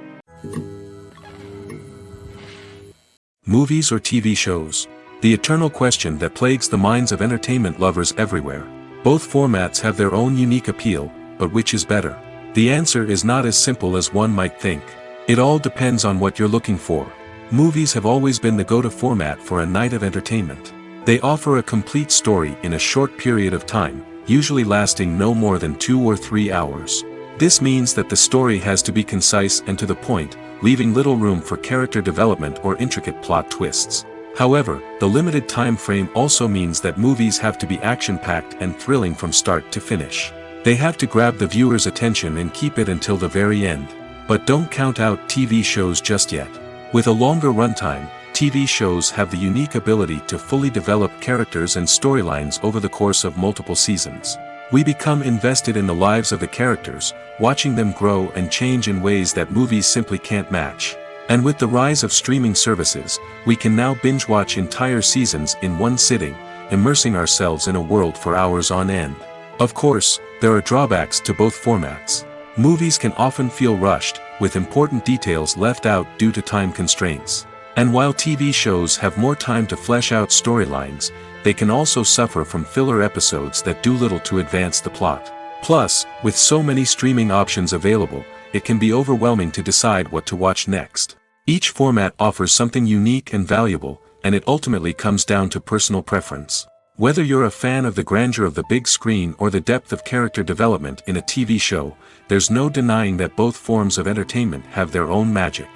Movies or TV shows? The eternal question that plagues the minds of entertainment lovers everywhere. Both formats have their own unique appeal, but which is better? The answer is not as simple as one might think. It all depends on what you're looking for. Movies have always been the go-to format for a night of entertainment. They offer a complete story in a short period of time, usually lasting no more than 2 or 3 hours. This means that the story has to be concise and to the point, leaving little room for character development or intricate plot twists. However, the limited time frame also means that movies have to be action-packed and thrilling from start to finish. They have to grab the viewer's attention and keep it until the very end. But don't count out TV shows just yet. With a longer runtime, TV shows have the unique ability to fully develop characters and storylines over the course of multiple seasons. We become invested in the lives of the characters, watching them grow and change in ways that movies simply can't match. And with the rise of streaming services, we can now binge-watch entire seasons in one sitting, immersing ourselves in a world for hours on end. Of course, there are drawbacks to both formats. Movies can often feel rushed, with important details left out due to time constraints. And while TV shows have more time to flesh out storylines, they can also suffer from filler episodes that do little to advance the plot. Plus, with so many streaming options available, it can be overwhelming to decide what to watch next. Each format offers something unique and valuable, and it ultimately comes down to personal preference. Whether you're a fan of the grandeur of the big screen or the depth of character development in a TV show, there's no denying that both forms of entertainment have their own magic.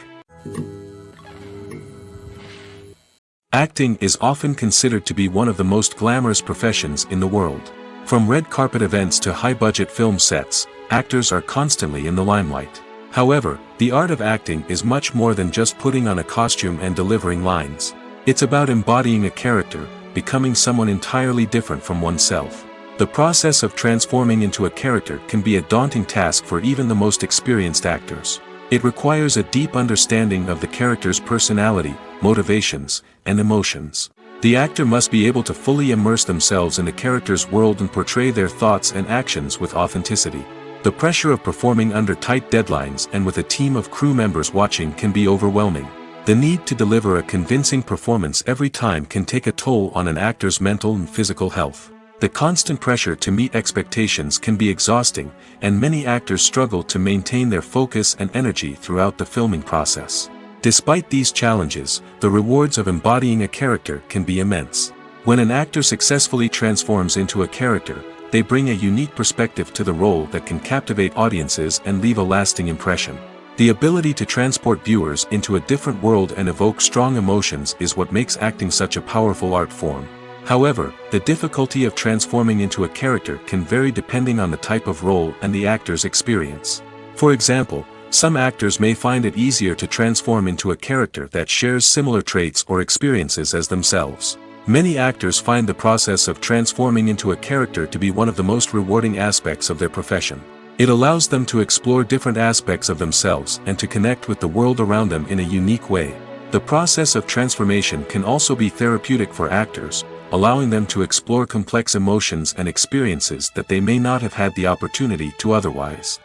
Acting is often considered to be one of the most glamorous professions in the world. From red carpet events to high-budget film sets, actors are constantly in the limelight. However, the art of acting is much more than just putting on a costume and delivering lines. It's about embodying a character, becoming someone entirely different from oneself. The process of transforming into a character can be a daunting task for even the most experienced actors. It requires a deep understanding of the character's personality, motivations, and emotions. The actor must be able to fully immerse themselves in the character's world and portray their thoughts and actions with authenticity. The pressure of performing under tight deadlines and with a team of crew members watching can be overwhelming. The need to deliver a convincing performance every time can take a toll on an actor's mental and physical health. The constant pressure to meet expectations can be exhausting, and many actors struggle to maintain their focus and energy throughout the filming process. Despite these challenges, the rewards of embodying a character can be immense. When an actor successfully transforms into a character, they bring a unique perspective to the role that can captivate audiences and leave a lasting impression. The ability to transport viewers into a different world and evoke strong emotions is what makes acting such a powerful art form. However, the difficulty of transforming into a character can vary depending on the type of role and the actor's experience. For example, some actors may find it easier to transform into a character that shares similar traits or experiences as themselves. Many actors find the process of transforming into a character to be one of the most rewarding aspects of their profession. It allows them to explore different aspects of themselves and to connect with the world around them in a unique way. The process of transformation can also be therapeutic for actors, allowing them to explore complex emotions and experiences that they may not have had the opportunity to otherwise.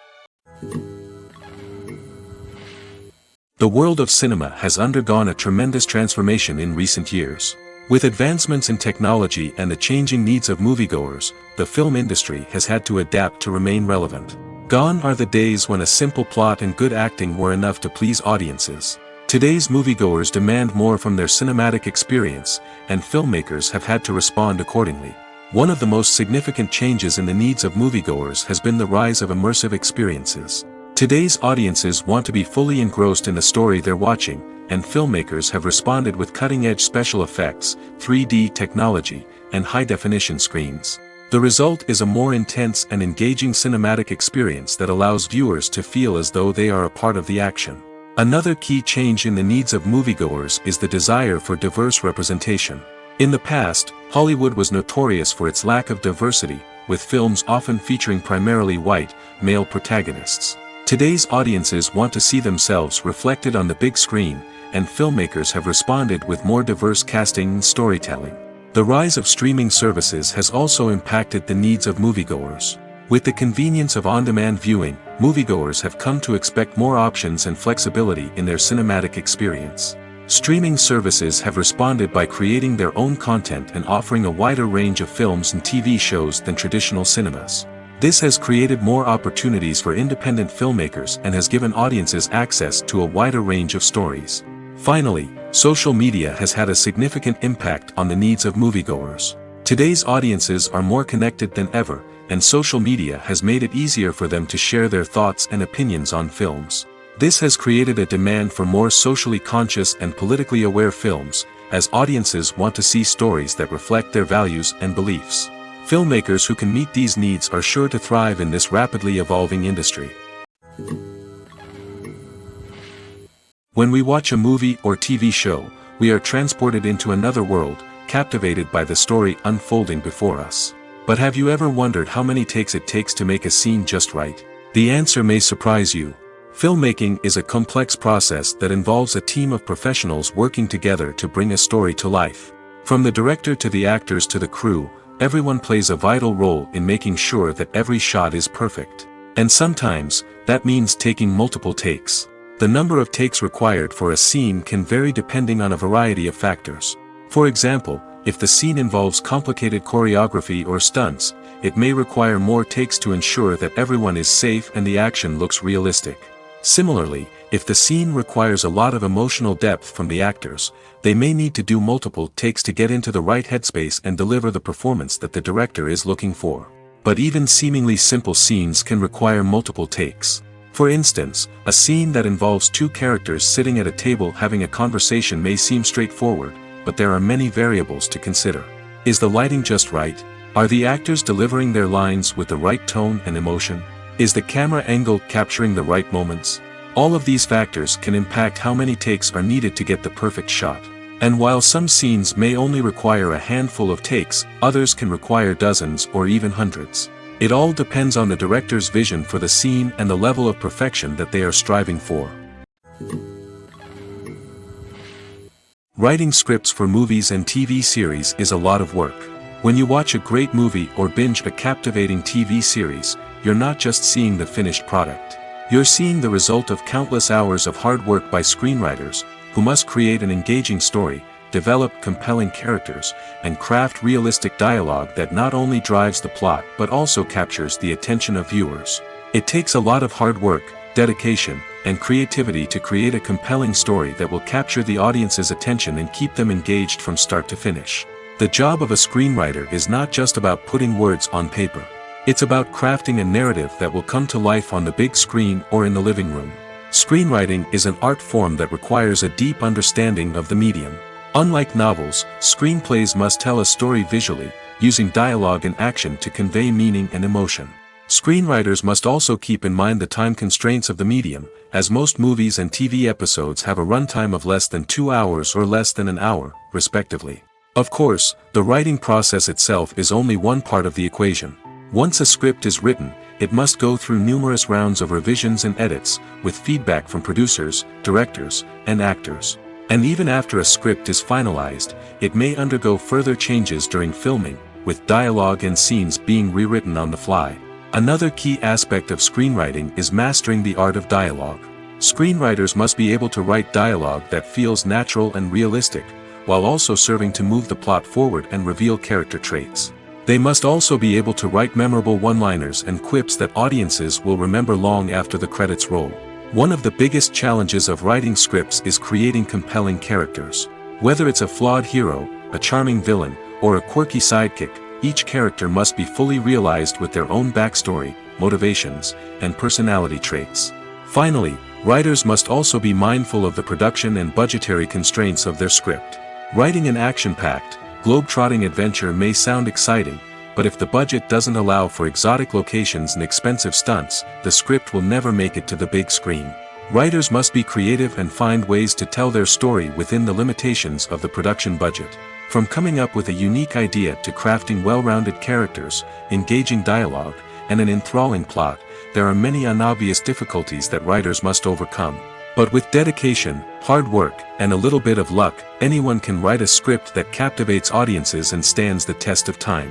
The world of cinema has undergone a tremendous transformation in recent years. With advancements in technology and the changing needs of moviegoers, the film industry has had to adapt to remain relevant. Gone are the days when a simple plot and good acting were enough to please audiences. Today's moviegoers demand more from their cinematic experience, and filmmakers have had to respond accordingly. One of the most significant changes in the needs of moviegoers has been the rise of immersive experiences. Today's audiences want to be fully engrossed in the story they're watching, and filmmakers have responded with cutting-edge special effects, 3D technology, and high-definition screens. The result is a more intense and engaging cinematic experience that allows viewers to feel as though they are a part of the action. Another key change in the needs of moviegoers is the desire for diverse representation. In the past, Hollywood was notorious for its lack of diversity, with films often featuring primarily white, male protagonists. Today's audiences want to see themselves reflected on the big screen, and filmmakers have responded with more diverse casting and storytelling. The rise of streaming services has also impacted the needs of moviegoers. With the convenience of on-demand viewing, moviegoers have come to expect more options and flexibility in their cinematic experience. Streaming services have responded by creating their own content and offering a wider range of films and TV shows than traditional cinemas. This has created more opportunities for independent filmmakers and has given audiences access to a wider range of stories. Finally, social media has had a significant impact on the needs of moviegoers. Today's audiences are more connected than ever, and social media has made it easier for them to share their thoughts and opinions on films. This has created a demand for more socially conscious and politically aware films, as audiences want to see stories that reflect their values and beliefs. Filmmakers who can meet these needs are sure to thrive in this rapidly evolving industry. When we watch a movie or TV show, we are transported into another world, captivated by the story unfolding before us. But have you ever wondered how many takes it takes to make a scene just right? The answer may surprise you. Filmmaking is a complex process that involves a team of professionals working together to bring a story to life. From the director to the actors to the crew, everyone plays a vital role in making sure that every shot is perfect. And sometimes, that means taking multiple takes. The number of takes required for a scene can vary depending on a variety of factors. For example, if the scene involves complicated choreography or stunts, it may require more takes to ensure that everyone is safe and the action looks realistic. Similarly, if the scene requires a lot of emotional depth from the actors, they may need to do multiple takes to get into the right headspace and deliver the performance that the director is looking for. But even seemingly simple scenes can require multiple takes. For instance, a scene that involves two characters sitting at a table having a conversation may seem straightforward, but there are many variables to consider. Is the lighting just right? Are the actors delivering their lines with the right tone and emotion? Is the camera angle capturing the right moments? All of these factors can impact how many takes are needed to get the perfect shot. And while some scenes may only require a handful of takes, others can require dozens or even hundreds. It all depends on the director's vision for the scene and the level of perfection that they are striving for. Writing scripts for movies and TV series is a lot of work. When you watch a great movie or binge a captivating TV series, you're not just seeing the finished product. You're seeing the result of countless hours of hard work by screenwriters, who must create an engaging story, develop compelling characters, and craft realistic dialogue that not only drives the plot but also captures the attention of viewers. It takes a lot of hard work, dedication, and creativity to create a compelling story that will capture the audience's attention and keep them engaged from start to finish. The job of a screenwriter is not just about putting words on paper. It's about crafting a narrative that will come to life on the big screen or in the living room. Screenwriting is an art form that requires a deep understanding of the medium. Unlike novels, screenplays must tell a story visually, using dialogue and action to convey meaning and emotion. Screenwriters must also keep in mind the time constraints of the medium, as most movies and TV episodes have a runtime of less than 2 hours or less than an hour, respectively. Of course, the writing process itself is only one part of the equation. Once a script is written, it must go through numerous rounds of revisions and edits, with feedback from producers, directors, and actors. And even after a script is finalized, it may undergo further changes during filming, with dialogue and scenes being rewritten on the fly. Another key aspect of screenwriting is mastering the art of dialogue. Screenwriters must be able to write dialogue that feels natural and realistic, while also serving to move the plot forward and reveal character traits. They must also be able to write memorable one-liners and quips that audiences will remember long after the credits roll. One of the biggest challenges of writing scripts is creating compelling characters. Whether it's a flawed hero, a charming villain, or a quirky sidekick, each character must be fully realized with their own backstory, motivations, and personality traits. Finally, writers must also be mindful of the production and budgetary constraints of their script. Writing an action-packed, globe-trotting adventure may sound exciting, but if the budget doesn't allow for exotic locations and expensive stunts, the script will never make it to the big screen. Writers must be creative and find ways to tell their story within the limitations of the production budget. From coming up with a unique idea to crafting well-rounded characters, engaging dialogue, and an enthralling plot, there are many unobvious difficulties that writers must overcome. But with dedication, hard work, and a little bit of luck, anyone can write a script that captivates audiences and stands the test of time.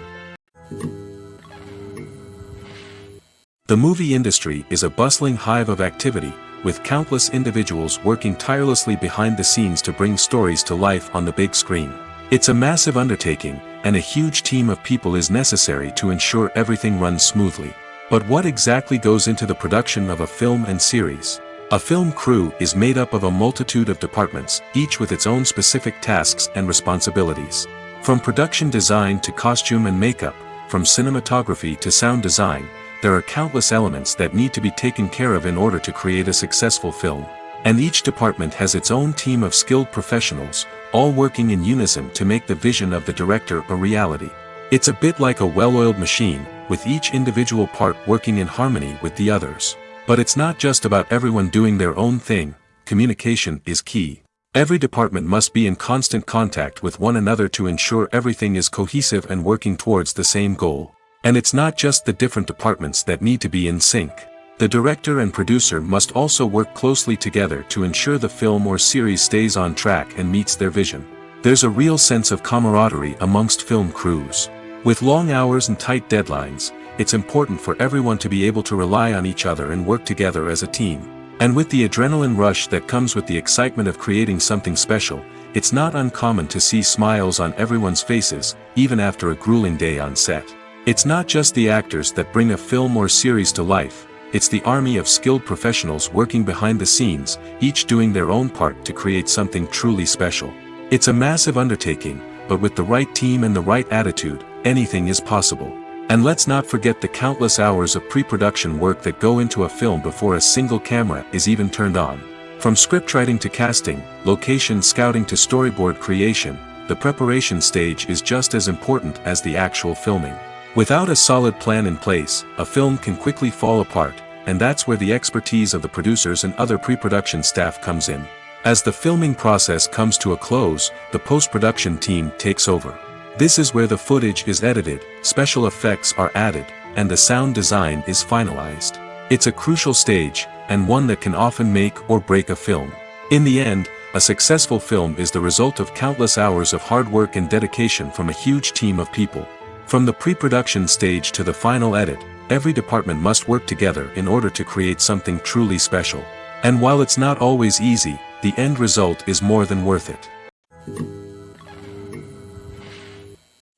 The movie industry is a bustling hive of activity, with countless individuals working tirelessly behind the scenes to bring stories to life on the big screen. It's a massive undertaking, and a huge team of people is necessary to ensure everything runs smoothly. But what exactly goes into the production of a film and series? A film crew is made up of a multitude of departments, each with its own specific tasks and responsibilities. From production design to costume and makeup, from cinematography to sound design, there are countless elements that need to be taken care of in order to create a successful film. And each department has its own team of skilled professionals, all working in unison to make the vision of the director a reality. It's a bit like a well-oiled machine, with each individual part working in harmony with the others. But it's not just about everyone doing their own thing. communication is key. Every department must be in constant contact with one another to ensure everything is cohesive and working towards the same goal. And it's not just the different departments that need to be in sync. The director and producer must also work closely together to ensure the film or series stays on track and meets their vision. There's a real sense of camaraderie amongst film crews. With long hours and tight deadlines, it's important for everyone to be able to rely on each other and work together as a team. And with the adrenaline rush that comes with the excitement of creating something special, it's not uncommon to see smiles on everyone's faces, even after a grueling day on set. It's not just the actors that bring a film or series to life, it's the army of skilled professionals working behind the scenes, each doing their own part to create something truly special. It's a massive undertaking, but with the right team and the right attitude, anything is possible. And let's not forget the countless hours of pre-production work that go into a film before a single camera is even turned on. From scriptwriting to casting, location scouting to storyboard creation, the preparation stage is just as important as the actual filming. Without a solid plan in place, a film can quickly fall apart, and that's where the expertise of the producers and other pre-production staff comes in. As the filming process comes to a close, the post-production team takes over. This is where the footage is edited, special effects are added, and the sound design is finalized. It's a crucial stage, and one that can often make or break a film. In the end, a successful film is the result of countless hours of hard work and dedication from a huge team of people. From the pre-production stage to the final edit, every department must work together in order to create something truly special. And while it's not always easy, the end result is more than worth it.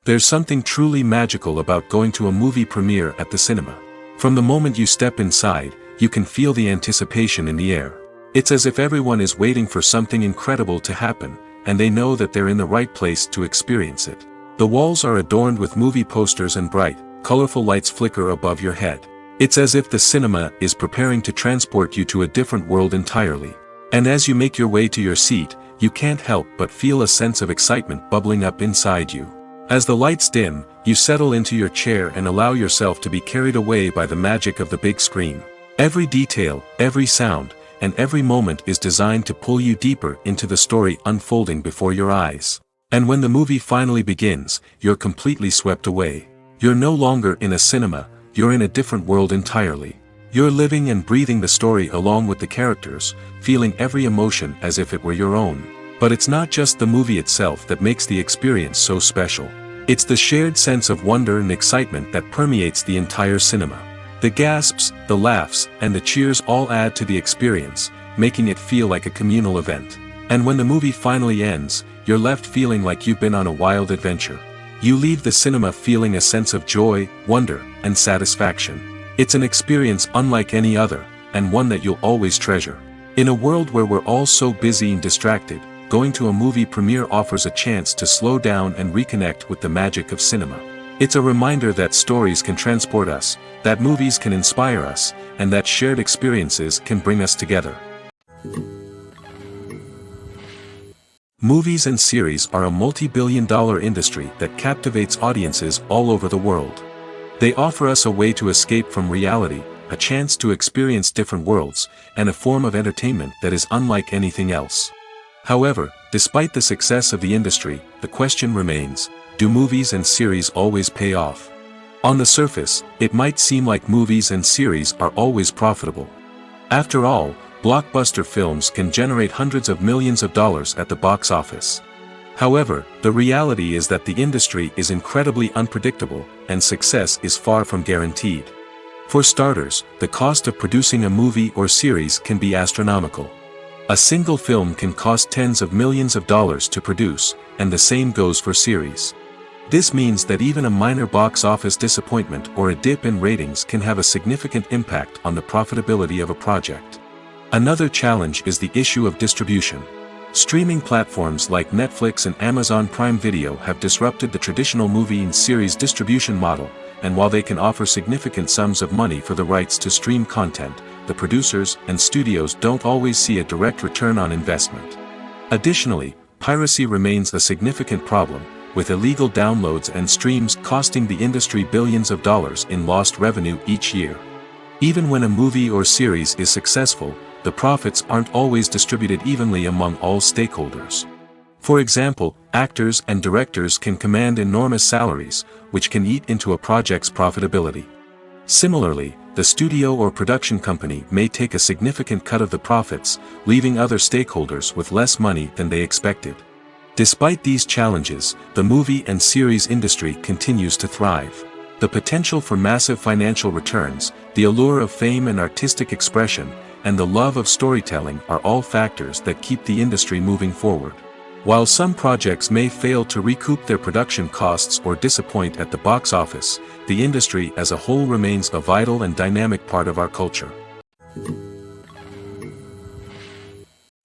There's something truly magical about going to a movie premiere at the cinema. From the moment you step inside, you can feel the anticipation in the air. It's as if everyone is waiting for something incredible to happen, and they know that they're in the right place to experience it. The walls are adorned with movie posters and bright, colorful lights flicker above your head. It's as if the cinema is preparing to transport you to a different world entirely. And as you make your way to your seat, you can't help but feel a sense of excitement bubbling up inside you. As the lights dim, you settle into your chair and allow yourself to be carried away by the magic of the big screen. Every detail, every sound, and every moment is designed to pull you deeper into the story unfolding before your eyes. And when the movie finally begins, you're completely swept away. You're no longer in a cinema, you're in a different world entirely. You're living and breathing the story along with the characters, feeling every emotion as if it were your own. But it's not just the movie itself that makes the experience so special. It's the shared sense of wonder and excitement that permeates the entire cinema. The gasps, the laughs, and the cheers all add to the experience, making it feel like a communal event. And when the movie finally ends, you're left feeling like you've been on a wild adventure. You leave the cinema feeling a sense of joy, wonder, and satisfaction. It's an experience unlike any other, and one that you'll always treasure. In a world where we're all so busy and distracted, going to a movie premiere offers a chance to slow down and reconnect with the magic of cinema. It's a reminder that stories can transport us, that movies can inspire us, and that shared experiences can bring us together. Movies and series are a multi-billion-dollar industry that captivates audiences all over the world. They offer us a way to escape from reality, a chance to experience different worlds, and a form of entertainment that is unlike anything else. However, despite the success of the industry, the question remains, do movies and series always pay off? On the surface, it might seem like movies and series are always profitable. After all, blockbuster films can generate hundreds of millions of dollars at the box office. However, the reality is that the industry is incredibly unpredictable, and success is far from guaranteed. For starters, the cost of producing a movie or series can be astronomical. A single film can cost tens of millions of dollars to produce, and the same goes for series. This means that even a minor box office disappointment or a dip in ratings can have a significant impact on the profitability of a project. Another challenge is the issue of distribution. Streaming platforms like Netflix and Amazon Prime Video have disrupted the traditional movie and series distribution model, and while they can offer significant sums of money for the rights to stream content, the producers and studios don't always see a direct return on investment. Additionally, piracy remains a significant problem, with illegal downloads and streams costing the industry billions of dollars in lost revenue each year. Even when a movie or series is successful, the profits aren't always distributed evenly among all stakeholders. For example, actors and directors can command enormous salaries, which can eat into a project's profitability. Similarly, the studio or production company may take a significant cut of the profits, leaving other stakeholders with less money than they expected. Despite these challenges, the movie and series industry continues to thrive. The potential for massive financial returns, the allure of fame and artistic expression, and the love of storytelling are all factors that keep the industry moving forward. While some projects may fail to recoup their production costs or disappoint at the box office, the industry as a whole remains a vital and dynamic part of our culture.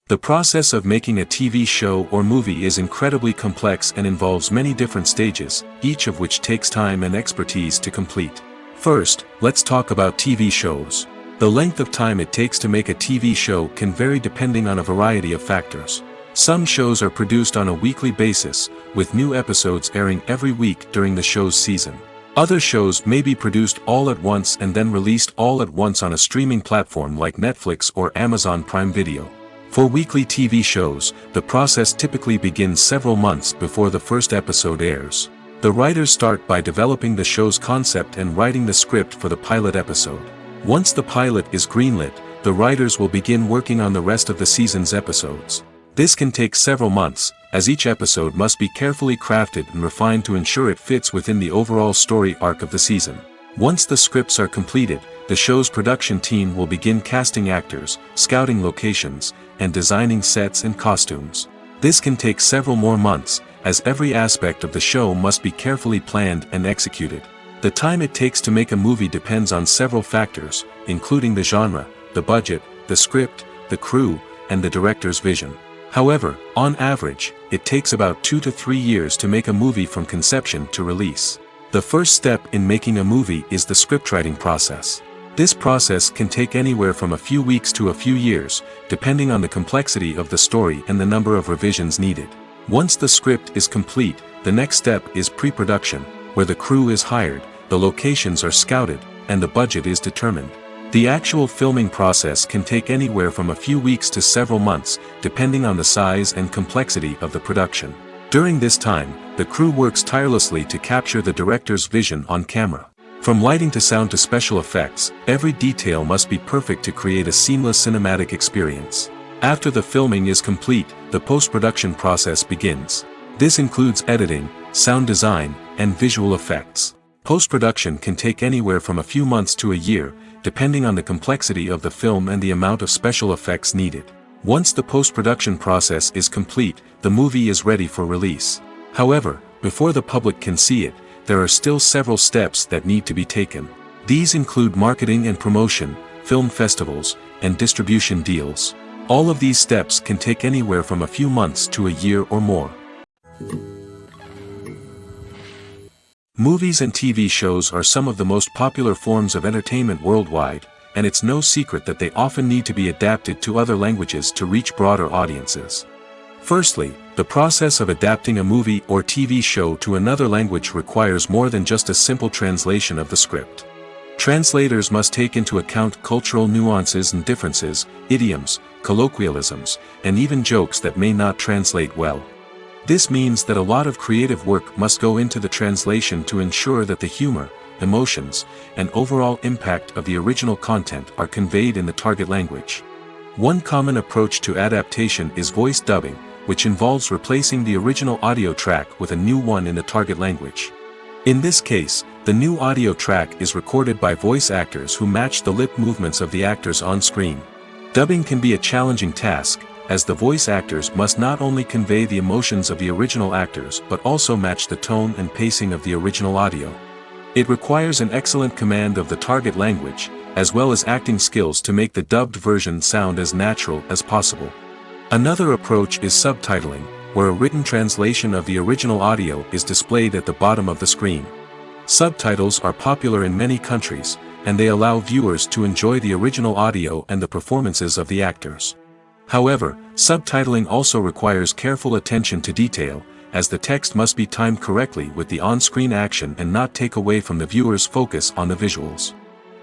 The process of making a TV show or movie is incredibly complex and involves many different stages, each of which takes time and expertise to complete. First, let's talk about TV shows. The length of time it takes to make a TV show can vary depending on a variety of factors. Some shows are produced on a weekly basis, with new episodes airing every week during the show's season. Other shows may be produced all at once and then released all at once on a streaming platform like Netflix or Amazon Prime Video. For weekly TV shows, the process typically begins several months before the first episode airs. The writers start by developing the show's concept and writing the script for the pilot episode. Once the pilot is greenlit, the writers will begin working on the rest of the season's episodes. This can take several months, as each episode must be carefully crafted and refined to ensure it fits within the overall story arc of the season. Once the scripts are completed, the show's production team will begin casting actors, scouting locations, and designing sets and costumes. This can take several more months, as every aspect of the show must be carefully planned and executed. The time it takes to make a movie depends on several factors, including the genre, the budget, the script, the crew, and the director's vision. However, on average, it takes about 2 to 3 years to make a movie from conception to release. The first step in making a movie is the scriptwriting process. This process can take anywhere from a few weeks to a few years, depending on the complexity of the story and the number of revisions needed. Once the script is complete, the next step is pre-production, where the crew is hired, the locations are scouted, and the budget is determined. The actual filming process can take anywhere from a few weeks to several months, depending on the size and complexity of the production. During this time, the crew works tirelessly to capture the director's vision on camera. From lighting to sound to special effects, every detail must be perfect to create a seamless cinematic experience. After the filming is complete, the post-production process begins. This includes editing, sound design, and visual effects. Post-production can take anywhere from a few months to a year, depending on the complexity of the film and the amount of special effects needed. Once the post-production process is complete, the movie is ready for release. However, before the public can see it, there are still several steps that need to be taken. These include marketing and promotion, film festivals, and distribution deals. All of these steps can take anywhere from a few months to a year or more. Movies and TV shows are some of the most popular forms of entertainment worldwide, and it's no secret that they often need to be adapted to other languages to reach broader audiences. Firstly, the process of adapting a movie or TV show to another language requires more than just a simple translation of the script. Translators must take into account cultural nuances and differences, idioms, colloquialisms, and even jokes that may not translate well. This means that a lot of creative work must go into the translation to ensure that the humor, emotions, and overall impact of the original content are conveyed in the target language. One common approach to adaptation is voice dubbing, which involves replacing the original audio track with a new one in the target language. In this case, the new audio track is recorded by voice actors who match the lip movements of the actors on screen. Dubbing can be a challenging task, as the voice actors must not only convey the emotions of the original actors but also match the tone and pacing of the original audio. It requires an excellent command of the target language, as well as acting skills to make the dubbed version sound as natural as possible. Another approach is subtitling, where a written translation of the original audio is displayed at the bottom of the screen. Subtitles are popular in many countries, and they allow viewers to enjoy the original audio and the performances of the actors. However, subtitling also requires careful attention to detail, as the text must be timed correctly with the on-screen action and not take away from the viewer's focus on the visuals.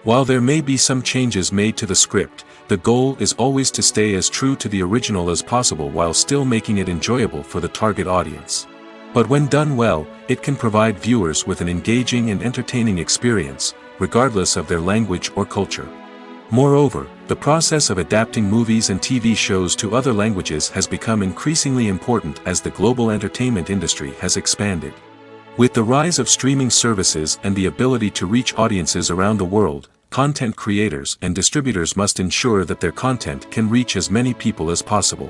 While there may be some changes made to the script, the goal is always to stay as true to the original as possible while still making it enjoyable for the target audience. But when done well, it can provide viewers with an engaging and entertaining experience, regardless of their language or culture. Moreover, the process of adapting movies and TV shows to other languages has become increasingly important as the global entertainment industry has expanded. With the rise of streaming services and the ability to reach audiences around the world, content creators and distributors must ensure that their content can reach as many people as possible.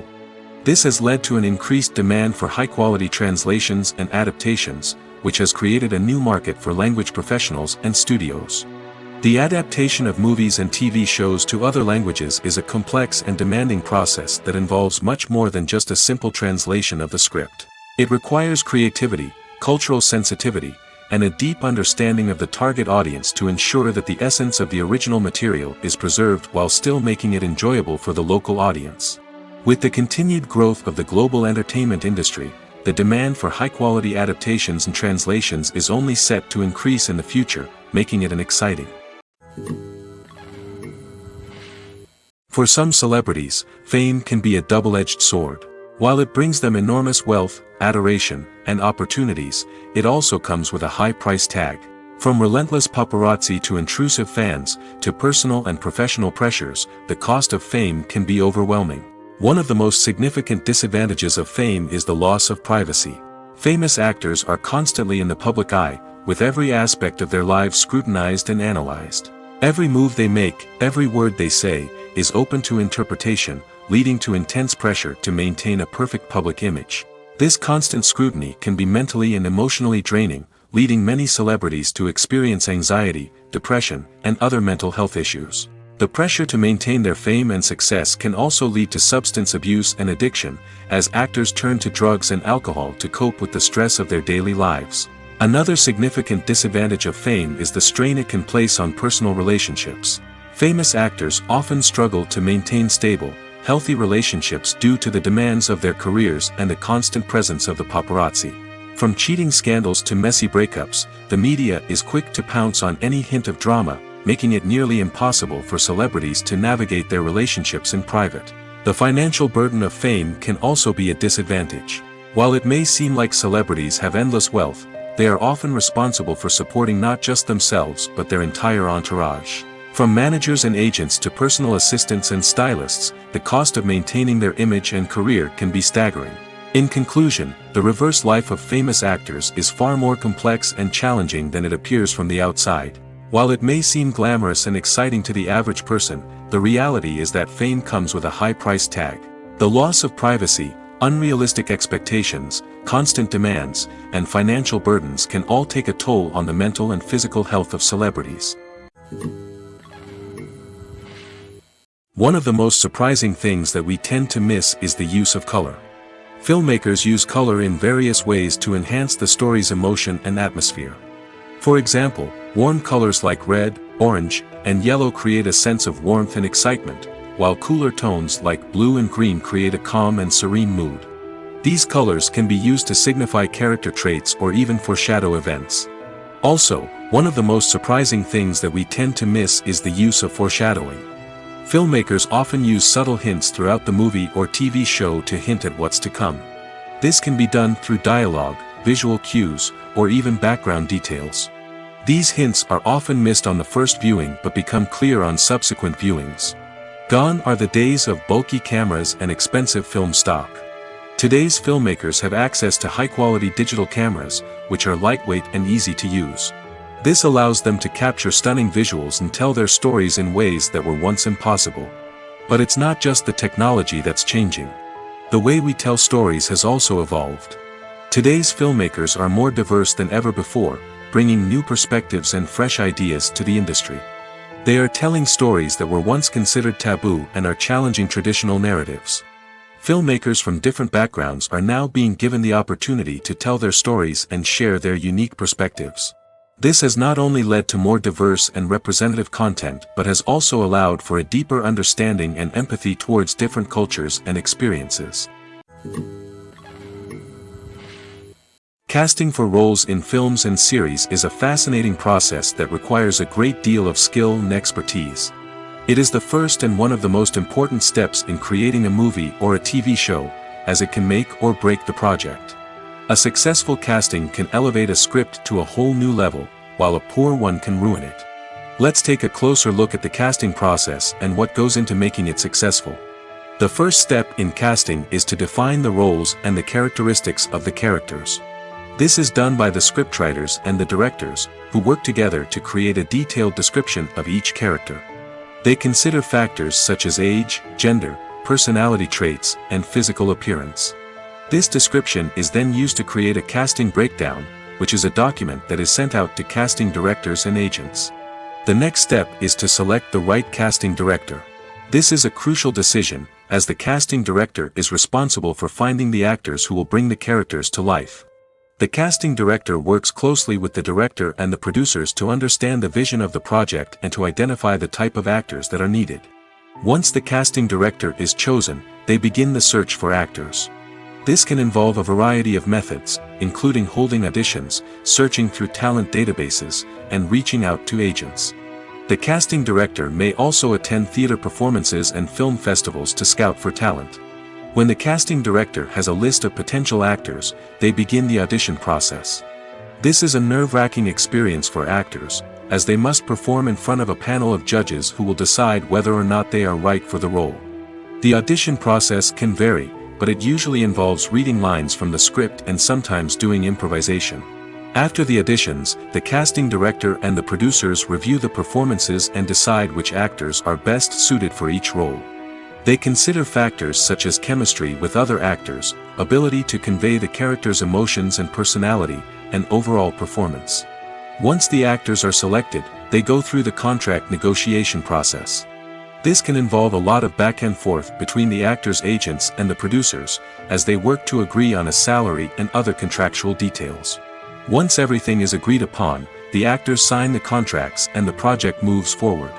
This has led to an increased demand for high-quality translations and adaptations, which has created a new market for language professionals and studios. The adaptation of movies and TV shows to other languages is a complex and demanding process that involves much more than just a simple translation of the script. It requires creativity, cultural sensitivity, and a deep understanding of the target audience to ensure that the essence of the original material is preserved while still making it enjoyable for the local audience. With the continued growth of the global entertainment industry, the demand for high-quality adaptations and translations is only set to increase in the future, making it an exciting. For some celebrities, fame can be a double-edged sword. While it brings them enormous wealth, adoration, and opportunities, it also comes with a high price tag. From relentless paparazzi to intrusive fans, to personal and professional pressures, the cost of fame can be overwhelming. One of the most significant disadvantages of fame is the loss of privacy. Famous actors are constantly in the public eye, with every aspect of their lives scrutinized and analyzed. Every move they make, every word they say, is open to interpretation, leading to intense pressure to maintain a perfect public image. This constant scrutiny can be mentally and emotionally draining, leading many celebrities to experience anxiety, depression, and other mental health issues. The pressure to maintain their fame and success can also lead to substance abuse and addiction, as actors turn to drugs and alcohol to cope with the stress of their daily lives. Another significant disadvantage of fame is the strain it can place on personal relationships. Famous actors often struggle to maintain stable, healthy relationships due to the demands of their careers and the constant presence of the paparazzi. From cheating scandals to messy breakups, the media is quick to pounce on any hint of drama, making it nearly impossible for celebrities to navigate their relationships in private. The financial burden of fame can also be a disadvantage. While it may seem like celebrities have endless wealth, they are often responsible for supporting not just themselves but their entire entourage. From managers and agents to personal assistants and stylists, the cost of maintaining their image and career can be staggering. In conclusion, the reverse life of famous actors is far more complex and challenging than it appears from the outside. While it may seem glamorous and exciting to the average person, the reality is that fame comes with a high price tag. The loss of privacy, unrealistic expectations, constant demands, and financial burdens can all take a toll on the mental and physical health of celebrities. One of the most surprising things that we tend to miss is the use of color. Filmmakers use color in various ways to enhance the story's emotion and atmosphere. For example, warm colors like red, orange, and yellow create a sense of warmth and excitement, while cooler tones like blue and green create a calm and serene mood. These colors can be used to signify character traits or even foreshadow events. Also, one of the most surprising things that we tend to miss is the use of foreshadowing. Filmmakers often use subtle hints throughout the movie or TV show to hint at what's to come. This can be done through dialogue, visual cues, or even background details. These hints are often missed on the first viewing but become clear on subsequent viewings. Gone are the days of bulky cameras and expensive film stock. Today's filmmakers have access to high-quality digital cameras, which are lightweight and easy to use. This allows them to capture stunning visuals and tell their stories in ways that were once impossible. But it's not just the technology that's changing. The way we tell stories has also evolved. Today's filmmakers are more diverse than ever before, bringing new perspectives and fresh ideas to the industry. They are telling stories that were once considered taboo and are challenging traditional narratives. Filmmakers from different backgrounds are now being given the opportunity to tell their stories and share their unique perspectives. This has not only led to more diverse and representative content but has also allowed for a deeper understanding and empathy towards different cultures and experiences. Casting for roles in films and series is a fascinating process that requires a great deal of skill and expertise. It is the first and one of the most important steps in creating a movie or a TV show, as it can make or break the project. A successful casting can elevate a script to a whole new level, while a poor one can ruin it. Let's take a closer look at the casting process and what goes into making it successful. The first step in casting is to define the roles and the characteristics of the characters. This is done by the scriptwriters and the directors, who work together to create a detailed description of each character. They consider factors such as age, gender, personality traits, and physical appearance. This description is then used to create a casting breakdown, which is a document that is sent out to casting directors and agents. The next step is to select the right casting director. This is a crucial decision, as the casting director is responsible for finding the actors who will bring the characters to life. The casting director works closely with the director and the producers to understand the vision of the project and to identify the type of actors that are needed. Once the casting director is chosen, they begin the search for actors. This can involve a variety of methods, including holding auditions, searching through talent databases, and reaching out to agents. The casting director may also attend theater performances and film festivals to scout for talent. When the casting director has a list of potential actors, they begin the audition process. This is a nerve-wracking experience for actors, as they must perform in front of a panel of judges who will decide whether or not they are right for the role. The audition process can vary, but it usually involves reading lines from the script and sometimes doing improvisation. After the auditions, the casting director and the producers review the performances and decide which actors are best suited for each role. They consider factors such as chemistry with other actors, ability to convey the character's emotions and personality, and overall performance. Once the actors are selected, they go through the contract negotiation process. This can involve a lot of back and forth between the actors' agents and the producers, as they work to agree on a salary and other contractual details. Once everything is agreed upon, the actors sign the contracts and the project moves forward.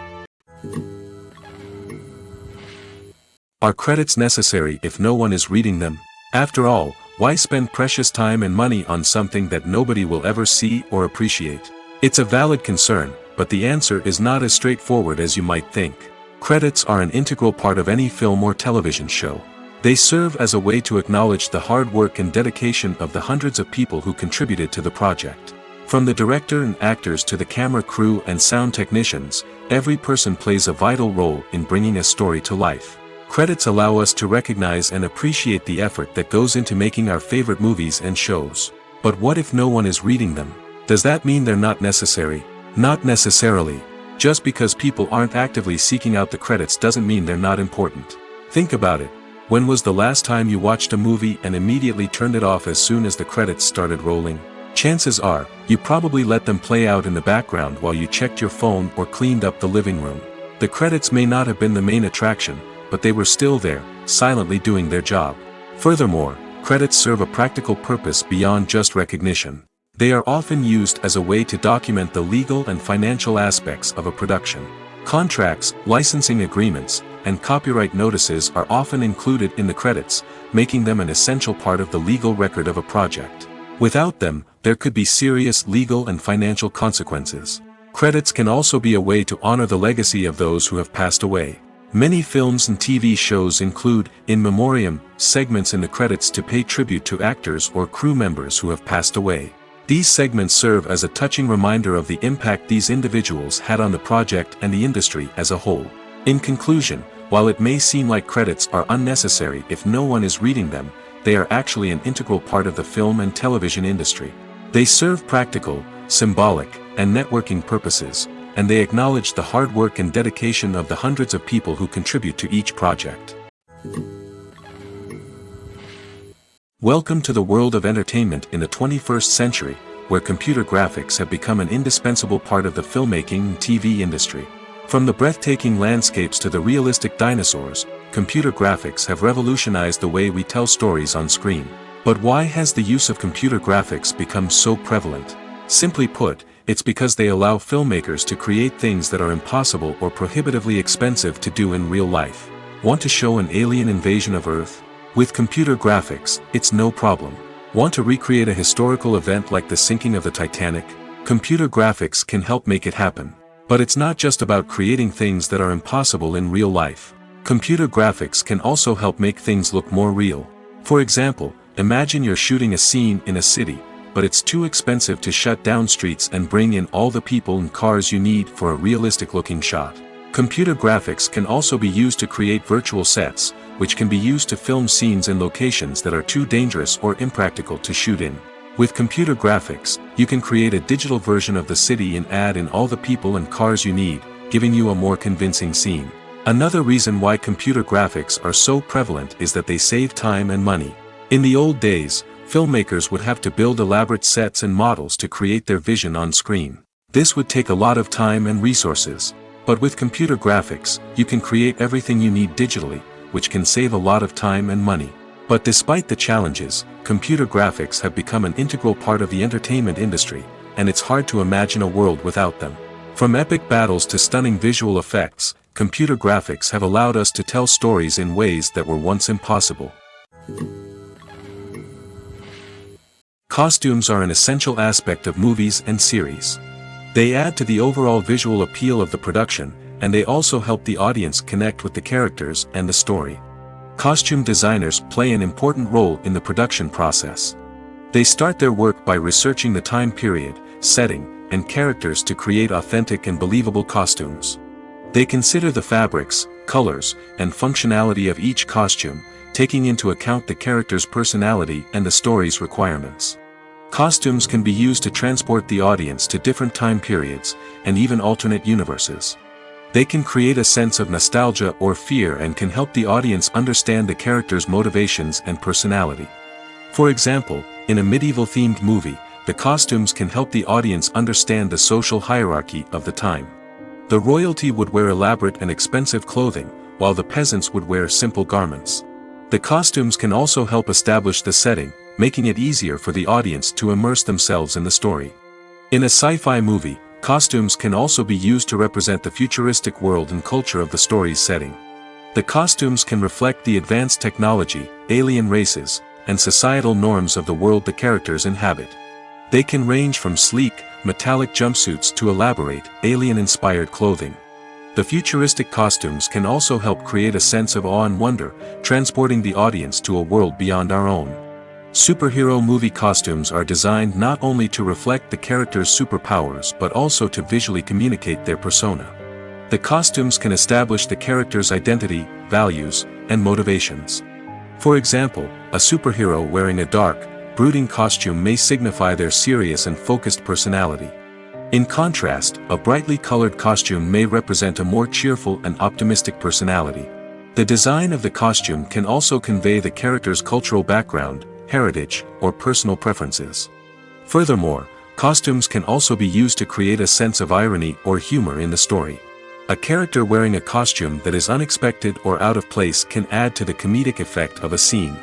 Are credits necessary if no one is reading them? After all, why spend precious time and money on something that nobody will ever see or appreciate? It's a valid concern, but the answer is not as straightforward as you might think. Credits are an integral part of any film or television show. They serve as a way to acknowledge the hard work and dedication of the hundreds of people who contributed to the project. From the director and actors to the camera crew and sound technicians, every person plays a vital role in bringing a story to life. Credits allow us to recognize and appreciate the effort that goes into making our favorite movies and shows. But what if no one is reading them? Does that mean they're not necessary? Not necessarily. Just because people aren't actively seeking out the credits doesn't mean they're not important. Think about it. When was the last time you watched a movie and immediately turned it off as soon as the credits started rolling? Chances are, you probably let them play out in the background while you checked your phone or cleaned up the living room. The credits may not have been the main attraction, but they were still there, silently doing their job. Furthermore, credits serve a practical purpose beyond just recognition. They are often used as a way to document the legal and financial aspects of a production. Contracts, licensing agreements, and copyright notices are often included in the credits, making them an essential part of the legal record of a project. Without them, there could be serious legal and financial consequences. Credits can also be a way to honor the legacy of those who have passed away. Many films and TV shows include, in memoriam, segments in the credits to pay tribute to actors or crew members who have passed away. These segments serve as a touching reminder of the impact these individuals had on the project and the industry as a whole. In conclusion, while it may seem like credits are unnecessary if no one is reading them, they are actually an integral part of the film and television industry. They serve practical, symbolic, and networking purposes, and they acknowledge the hard work and dedication of the hundreds of people who contribute to each project. Welcome to the world of entertainment in the 21st century, where computer graphics have become an indispensable part of the filmmaking and TV industry. From the breathtaking landscapes to the realistic dinosaurs, computer graphics have revolutionized the way we tell stories on screen. But why has the use of computer graphics become so prevalent? Simply put, it's because they allow filmmakers to create things that are impossible or prohibitively expensive to do in real life. Want to show an alien invasion of Earth? With computer graphics, it's no problem. Want to recreate a historical event like the sinking of the Titanic? Computer graphics can help make it happen. But it's not just about creating things that are impossible in real life. Computer graphics can also help make things look more real. For example, imagine you're shooting a scene in a city, but it's too expensive to shut down streets and bring in all the people and cars you need for a realistic-looking shot. Computer graphics can also be used to create virtual sets, which can be used to film scenes in locations that are too dangerous or impractical to shoot in. With computer graphics, you can create a digital version of the city and add in all the people and cars you need, giving you a more convincing scene. Another reason why computer graphics are so prevalent is that they save time and money. In the old days, filmmakers would have to build elaborate sets and models to create their vision on screen. This would take a lot of time and resources. But with computer graphics, you can create everything you need digitally, which can save a lot of time and money. But despite the challenges, computer graphics have become an integral part of the entertainment industry, and it's hard to imagine a world without them. From epic battles to stunning visual effects, computer graphics have allowed us to tell stories in ways that were once impossible. Costumes are an essential aspect of movies and series. They add to the overall visual appeal of the production, and they also help the audience connect with the characters and the story. Costume designers play an important role in the production process. They start their work by researching the time period, setting, and characters to create authentic and believable costumes. They consider the fabrics, colors, and functionality of each costume, taking into account the character's personality and the story's requirements. Costumes can be used to transport the audience to different time periods, and even alternate universes. They can create a sense of nostalgia or fear and can help the audience understand the character's motivations and personality. For example, in a medieval-themed movie, the costumes can help the audience understand the social hierarchy of the time. The royalty would wear elaborate and expensive clothing, while the peasants would wear simple garments. The costumes can also help establish the setting, making it easier for the audience to immerse themselves in the story. In a sci-fi movie, costumes can also be used to represent the futuristic world and culture of the story's setting. The costumes can reflect the advanced technology, alien races, and societal norms of the world the characters inhabit. They can range from sleek, metallic jumpsuits to elaborate, alien-inspired clothing. The futuristic costumes can also help create a sense of awe and wonder, transporting the audience to a world beyond our own. Superhero movie costumes are designed not only to reflect the character's superpowers but also to visually communicate their persona. The costumes can establish the character's identity, values, and motivations. For example, a superhero wearing a dark, brooding costume may signify their serious and focused personality. In contrast, a brightly colored costume may represent a more cheerful and optimistic personality. The design of the costume can also convey the character's cultural background, heritage, or personal preferences. Furthermore, costumes can also be used to create a sense of irony or humor in the story. A character wearing a costume that is unexpected or out of place can add to the comedic effect of a scene.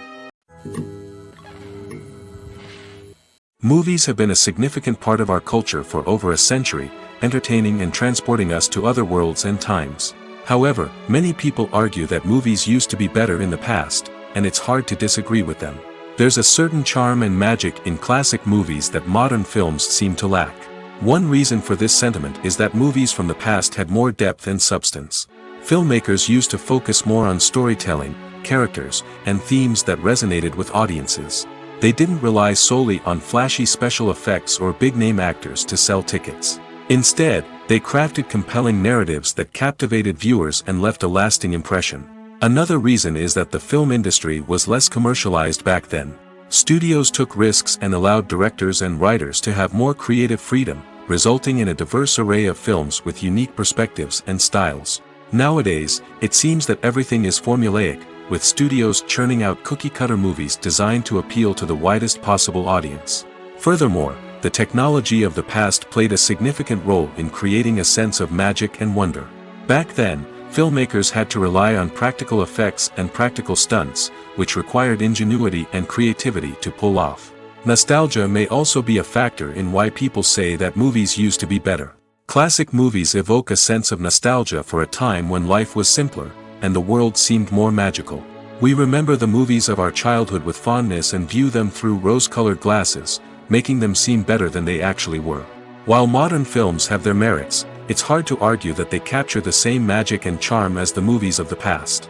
Movies have been a significant part of our culture for over a century, entertaining and transporting us to other worlds and times. However, many people argue that movies used to be better in the past, and it's hard to disagree with them. There's a certain charm and magic in classic movies that modern films seem to lack. One reason for this sentiment is that movies from the past had more depth and substance. Filmmakers used to focus more on storytelling, characters, and themes that resonated with audiences. They didn't rely solely on flashy special effects or big-name actors to sell tickets. Instead, they crafted compelling narratives that captivated viewers and left a lasting impression. Another reason is that the film industry was less commercialized back then. Studios took risks and allowed directors and writers to have more creative freedom, resulting in a diverse array of films with unique perspectives and styles. Nowadays, it seems that everything is formulaic, with studios churning out cookie-cutter movies designed to appeal to the widest possible audience. Furthermore, the technology of the past played a significant role in creating a sense of magic and wonder. Back then, filmmakers had to rely on practical effects and practical stunts, which required ingenuity and creativity to pull off. Nostalgia may also be a factor in why people say that movies used to be better. Classic movies evoke a sense of nostalgia for a time when life was simpler, and the world seemed more magical. We remember the movies of our childhood with fondness and view them through rose-colored glasses, making them seem better than they actually were. While modern films have their merits, it's hard to argue that they capture the same magic and charm as the movies of the past.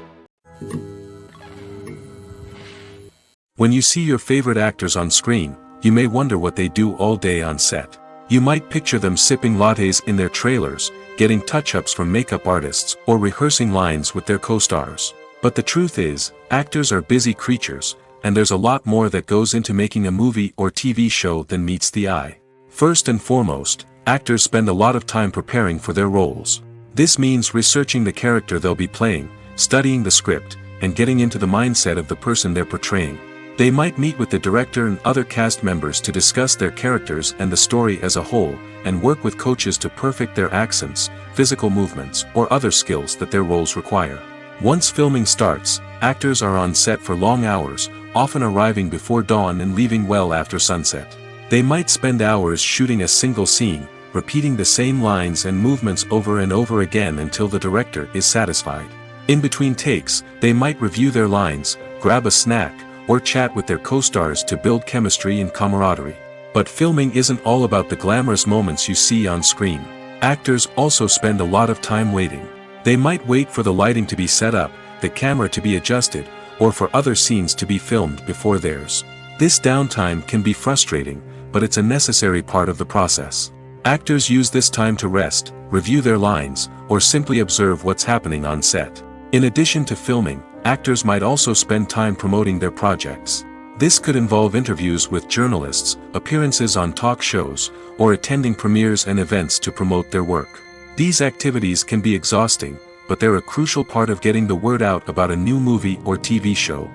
When you see your favorite actors on screen, you may wonder what they do all day on set. You might picture them sipping lattes in their trailers, getting touch-ups from makeup artists, or rehearsing lines with their co-stars. But the truth is, actors are busy creatures, and there's a lot more that goes into making a movie or TV show than meets the eye. First and foremost, actors spend a lot of time preparing for their roles. This means researching the character they'll be playing, studying the script, and getting into the mindset of the person they're portraying. They might meet with the director and other cast members to discuss their characters and the story as a whole, and work with coaches to perfect their accents, physical movements, or other skills that their roles require. Once filming starts, actors are on set for long hours, often arriving before dawn and leaving well after sunset. They might spend hours shooting a single scene, repeating the same lines and movements over and over again until the director is satisfied. In between takes, they might review their lines, grab a snack, or chat with their co-stars to build chemistry and camaraderie. But filming isn't all about the glamorous moments you see on screen. Actors also spend a lot of time waiting. They might wait for the lighting to be set up, the camera to be adjusted, or for other scenes to be filmed before theirs. This downtime can be frustrating, but it's a necessary part of the process. Actors use this time to rest, review their lines, or simply observe what's happening on set. In addition to filming, actors might also spend time promoting their projects. This could involve interviews with journalists, appearances on talk shows, or attending premieres and events to promote their work. These activities can be exhausting, but they're a crucial part of getting the word out about a new movie or TV show.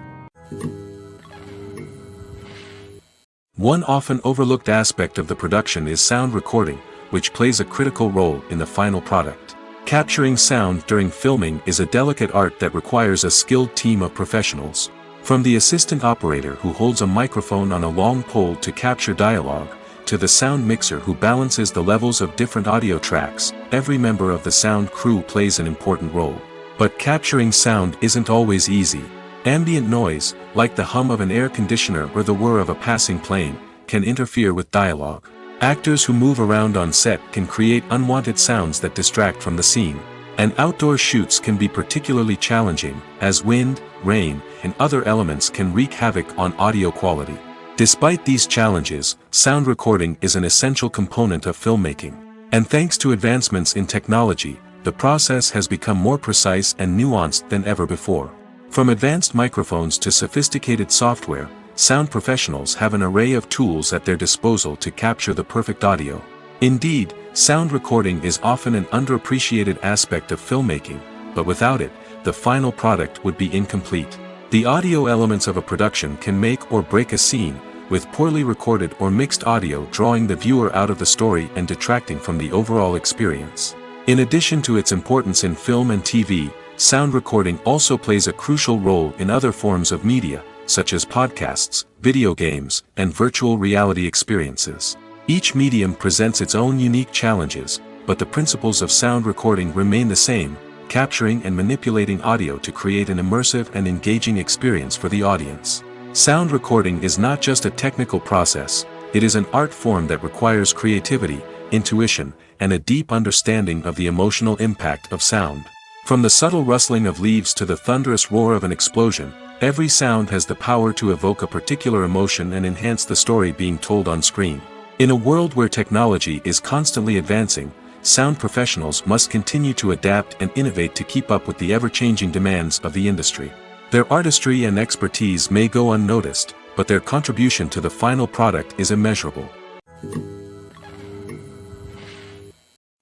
One often overlooked aspect of the production is sound recording, which plays a critical role in the final product. Capturing sound during filming is a delicate art that requires a skilled team of professionals. From the assistant operator who holds a microphone on a long pole to capture dialogue, to the sound mixer who balances the levels of different audio tracks, every member of the sound crew plays an important role. But capturing sound isn't always easy. Ambient noise, like the hum of an air conditioner or the whir of a passing plane, can interfere with dialogue. Actors who move around on set can create unwanted sounds that distract from the scene. And outdoor shoots can be particularly challenging, as wind, rain, and other elements can wreak havoc on audio quality. Despite these challenges, sound recording is an essential component of filmmaking. And thanks to advancements in technology, the process has become more precise and nuanced than ever before. From advanced microphones to sophisticated software, sound professionals have an array of tools at their disposal to capture the perfect audio. Indeed, sound recording is often an underappreciated aspect of filmmaking, but without it, the final product would be incomplete. The audio elements of a production can make or break a scene, with poorly recorded or mixed audio drawing the viewer out of the story and detracting from the overall experience. In addition to its importance in film and TV, sound recording also plays a crucial role in other forms of media, such as podcasts, video games, and virtual reality experiences. Each medium presents its own unique challenges, but the principles of sound recording remain the same, capturing and manipulating audio to create an immersive and engaging experience for the audience. Sound recording is not just a technical process, it is an art form that requires creativity, intuition, and a deep understanding of the emotional impact of sound. From the subtle rustling of leaves to the thunderous roar of an explosion, every sound has the power to evoke a particular emotion and enhance the story being told on screen. In a world where technology is constantly advancing, sound professionals must continue to adapt and innovate to keep up with the ever-changing demands of the industry. Their artistry and expertise may go unnoticed, but their contribution to the final product is immeasurable.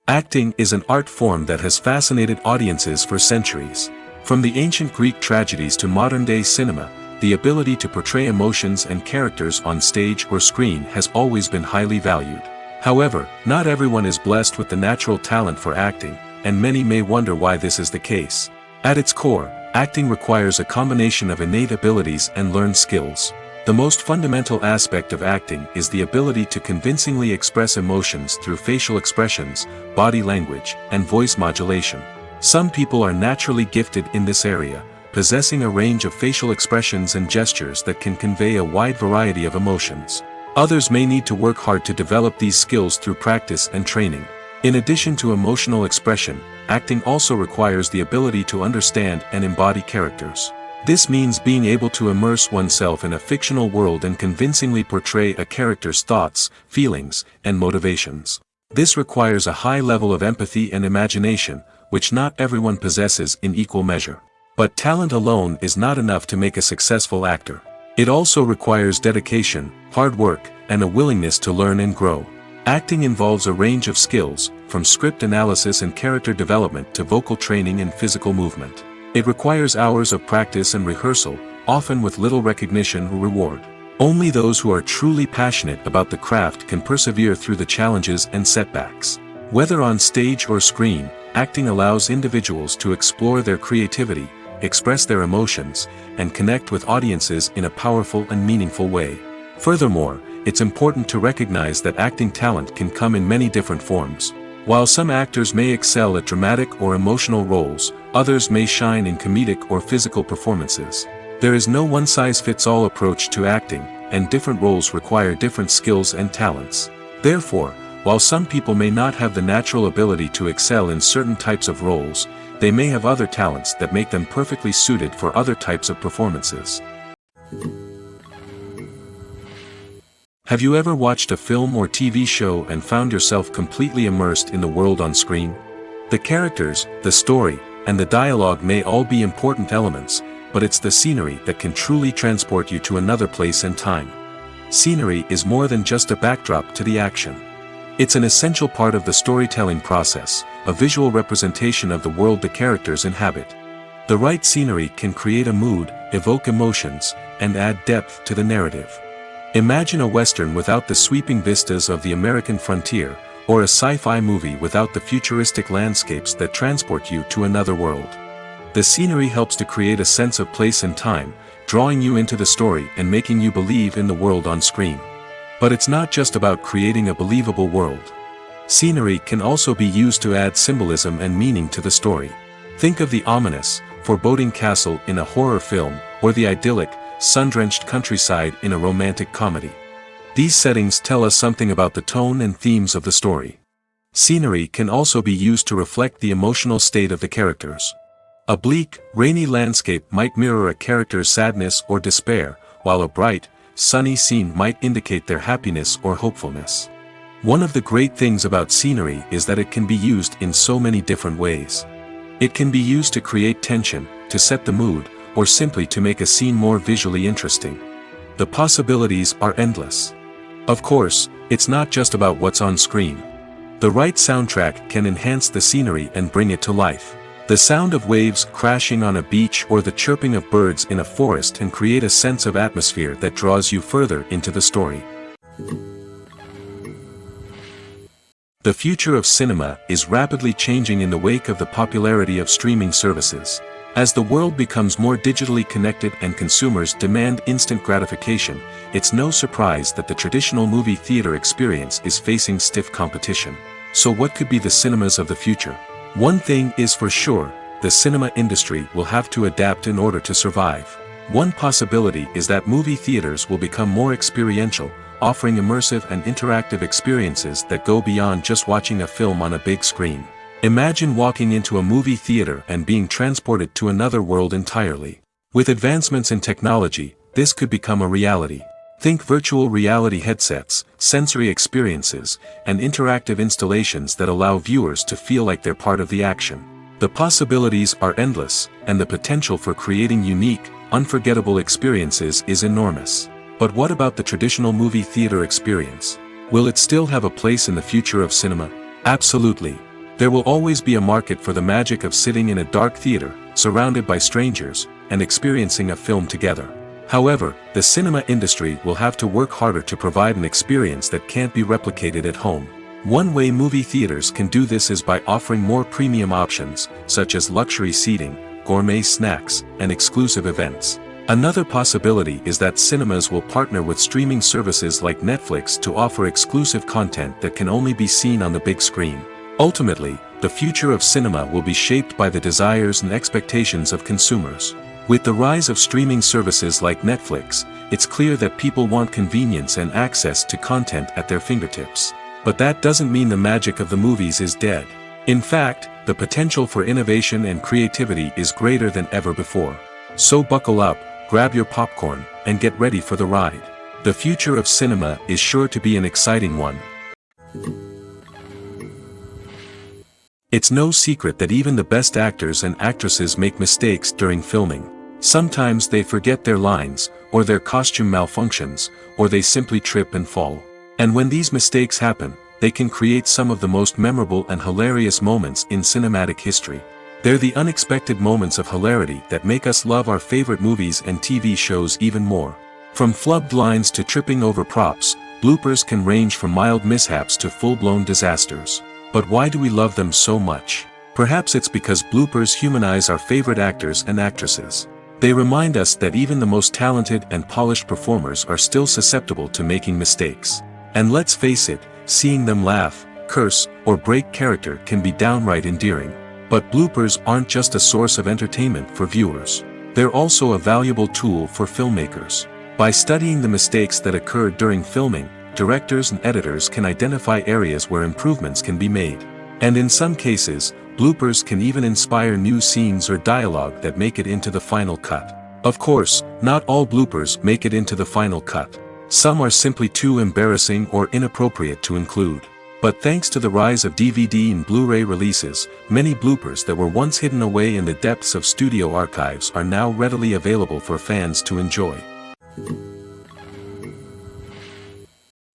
Acting is an art form that has fascinated audiences for centuries. From the ancient Greek tragedies to modern-day cinema, the ability to portray emotions and characters on stage or screen has always been highly valued. However, not everyone is blessed with the natural talent for acting, and many may wonder why this is the case. At its core, acting requires a combination of innate abilities and learned skills. The most fundamental aspect of acting is the ability to convincingly express emotions through facial expressions, body language, and voice modulation. Some people are naturally gifted in this area, possessing a range of facial expressions and gestures that can convey a wide variety of emotions. Others may need to work hard to develop these skills through practice and training. In addition to emotional expression, acting also requires the ability to understand and embody characters. This means being able to immerse oneself in a fictional world and convincingly portray a character's thoughts, feelings, and motivations. This requires a high level of empathy and imagination, which not everyone possesses in equal measure. But talent alone is not enough to make a successful actor. It also requires dedication, hard work, and a willingness to learn and grow. Acting involves a range of skills, from script analysis and character development to vocal training and physical movement. It requires hours of practice and rehearsal, often with little recognition or reward. Only those who are truly passionate about the craft can persevere through the challenges and setbacks. Whether on stage or screen, acting allows individuals to explore their creativity, express their emotions, and connect with audiences in a powerful and meaningful way. Furthermore, it's important to recognize that acting talent can come in many different forms. While some actors may excel at dramatic or emotional roles, others may shine in comedic or physical performances. There is no one-size-fits-all approach to acting, and different roles require different skills and talents. Therefore, while some people may not have the natural ability to excel in certain types of roles, they may have other talents that make them perfectly suited for other types of performances. Have you ever watched a film or TV show and found yourself completely immersed in the world on screen? The characters, the story, and the dialogue may all be important elements, but it's the scenery that can truly transport you to another place and time. Scenery is more than just a backdrop to the action. It's an essential part of the storytelling process, a visual representation of the world the characters inhabit. The right scenery can create a mood, evoke emotions, and add depth to the narrative. Imagine a Western without the sweeping vistas of the American frontier, or a sci-fi movie without the futuristic landscapes that transport you to another world. The scenery helps to create a sense of place and time, drawing you into the story and making you believe in the world on screen. But it's not just about creating a believable world. Scenery can also be used to add symbolism and meaning to the story. Think of the ominous, foreboding castle in a horror film, or the idyllic, sun-drenched countryside in a romantic comedy. These settings tell us something about the tone and themes of the story. Scenery can also be used to reflect the emotional state of the characters. A bleak, rainy landscape might mirror a character's sadness or despair, while a bright, sunny scene might indicate their happiness or hopefulness. One of the great things about scenery is that it can be used in so many different ways. It can be used to create tension, to set the mood, or simply to make a scene more visually interesting. The possibilities are endless. Of course, it's not just about what's on screen. The right soundtrack can enhance the scenery and bring it to life. The sound of waves crashing on a beach or the chirping of birds in a forest can create a sense of atmosphere that draws you further into the story. The future of cinema is rapidly changing in the wake of the popularity of streaming services. As the world becomes more digitally connected and consumers demand instant gratification, it's no surprise that the traditional movie theater experience is facing stiff competition. So what could be the cinemas of the future? One thing is for sure, the cinema industry will have to adapt in order to survive. One possibility is that movie theaters will become more experiential, offering immersive and interactive experiences that go beyond just watching a film on a big screen. Imagine walking into a movie theater and being transported to another world entirely. With advancements in technology, this could become a reality. Think virtual reality headsets, sensory experiences, and interactive installations that allow viewers to feel like they're part of the action. The possibilities are endless, and the potential for creating unique, unforgettable experiences is enormous. But what about the traditional movie theater experience? Will it still have a place in the future of cinema? Absolutely. There will always be a market for the magic of sitting in a dark theater, surrounded by strangers, and experiencing a film together. However, the cinema industry will have to work harder to provide an experience that can't be replicated at home. One way movie theaters can do this is by offering more premium options, such as luxury seating, gourmet snacks, and exclusive events. Another possibility is that cinemas will partner with streaming services like Netflix to offer exclusive content that can only be seen on the big screen. Ultimately, the future of cinema will be shaped by the desires and expectations of consumers. With the rise of streaming services like Netflix, it's clear that people want convenience and access to content at their fingertips. But that doesn't mean the magic of the movies is dead. In fact, the potential for innovation and creativity is greater than ever before. So buckle up, grab your popcorn, and get ready for the ride. The future of cinema is sure to be an exciting one. It's no secret that even the best actors and actresses make mistakes during filming. Sometimes they forget their lines, or their costume malfunctions, or they simply trip and fall. And when these mistakes happen, they can create some of the most memorable and hilarious moments in cinematic history. They're the unexpected moments of hilarity that make us love our favorite movies and TV shows even more. From flubbed lines to tripping over props, bloopers can range from mild mishaps to full-blown disasters. But why do we love them so much? Perhaps it's because bloopers humanize our favorite actors and actresses. They remind us that even the most talented and polished performers are still susceptible to making mistakes. And let's face it, seeing them laugh, curse, or break character can be downright endearing. But bloopers aren't just a source of entertainment for viewers. They're also a valuable tool for filmmakers. By studying the mistakes that occurred during filming, directors and editors can identify areas where improvements can be made. And in some cases, bloopers can even inspire new scenes or dialogue that make it into the final cut. Of course, not all bloopers make it into the final cut. Some are simply too embarrassing or inappropriate to include. But thanks to the rise of DVD and Blu-ray releases, many bloopers that were once hidden away in the depths of studio archives are now readily available for fans to enjoy.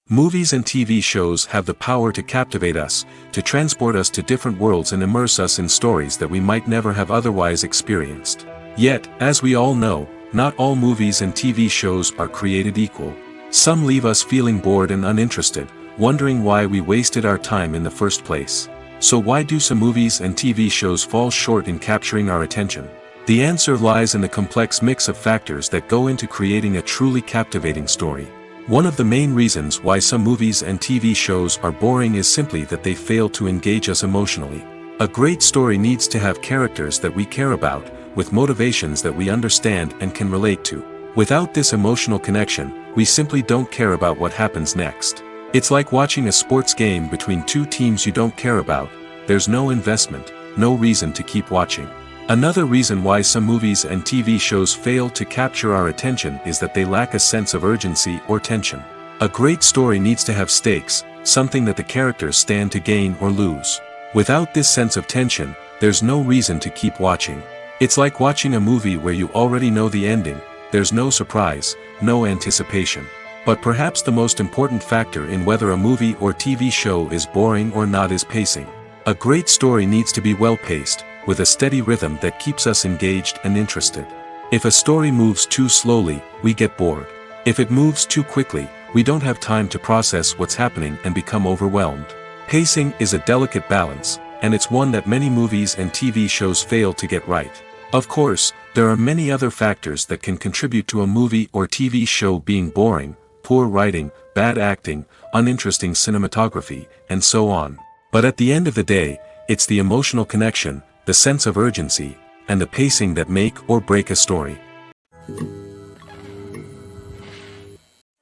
Movies and TV shows have the power to captivate us, to transport us to different worlds and immerse us in stories that we might never have otherwise experienced. Yet, as we all know, not all movies and TV shows are created equal. Some leave us feeling bored and uninterested, wondering why we wasted our time in the first place. So why do some movies and TV shows fall short in capturing our attention? The answer lies in the complex mix of factors that go into creating a truly captivating story. One of the main reasons why some movies and TV shows are boring is simply that they fail to engage us emotionally. A great story needs to have characters that we care about, with motivations that we understand and can relate to. Without this emotional connection, we simply don't care about what happens next. It's like watching a sports game between two teams you don't care about. There's no investment, no reason to keep watching. Another reason why some movies and TV shows fail to capture our attention is that they lack a sense of urgency or tension. A great story needs to have stakes, something that the characters stand to gain or lose. Without this sense of tension, there's no reason to keep watching. It's like watching a movie where you already know the ending. There's no surprise, no anticipation. But perhaps the most important factor in whether a movie or TV show is boring or not is pacing. A great story needs to be well-paced, with a steady rhythm that keeps us engaged and interested. If a story moves too slowly, we get bored. If it moves too quickly, we don't have time to process what's happening and become overwhelmed. Pacing is a delicate balance, and it's one that many movies and TV shows fail to get right. Of course, there are many other factors that can contribute to a movie or TV show being boring: poor writing, bad acting, uninteresting cinematography, and so on. But at the end of the day, it's the emotional connection, the sense of urgency, and the pacing that make or break a story.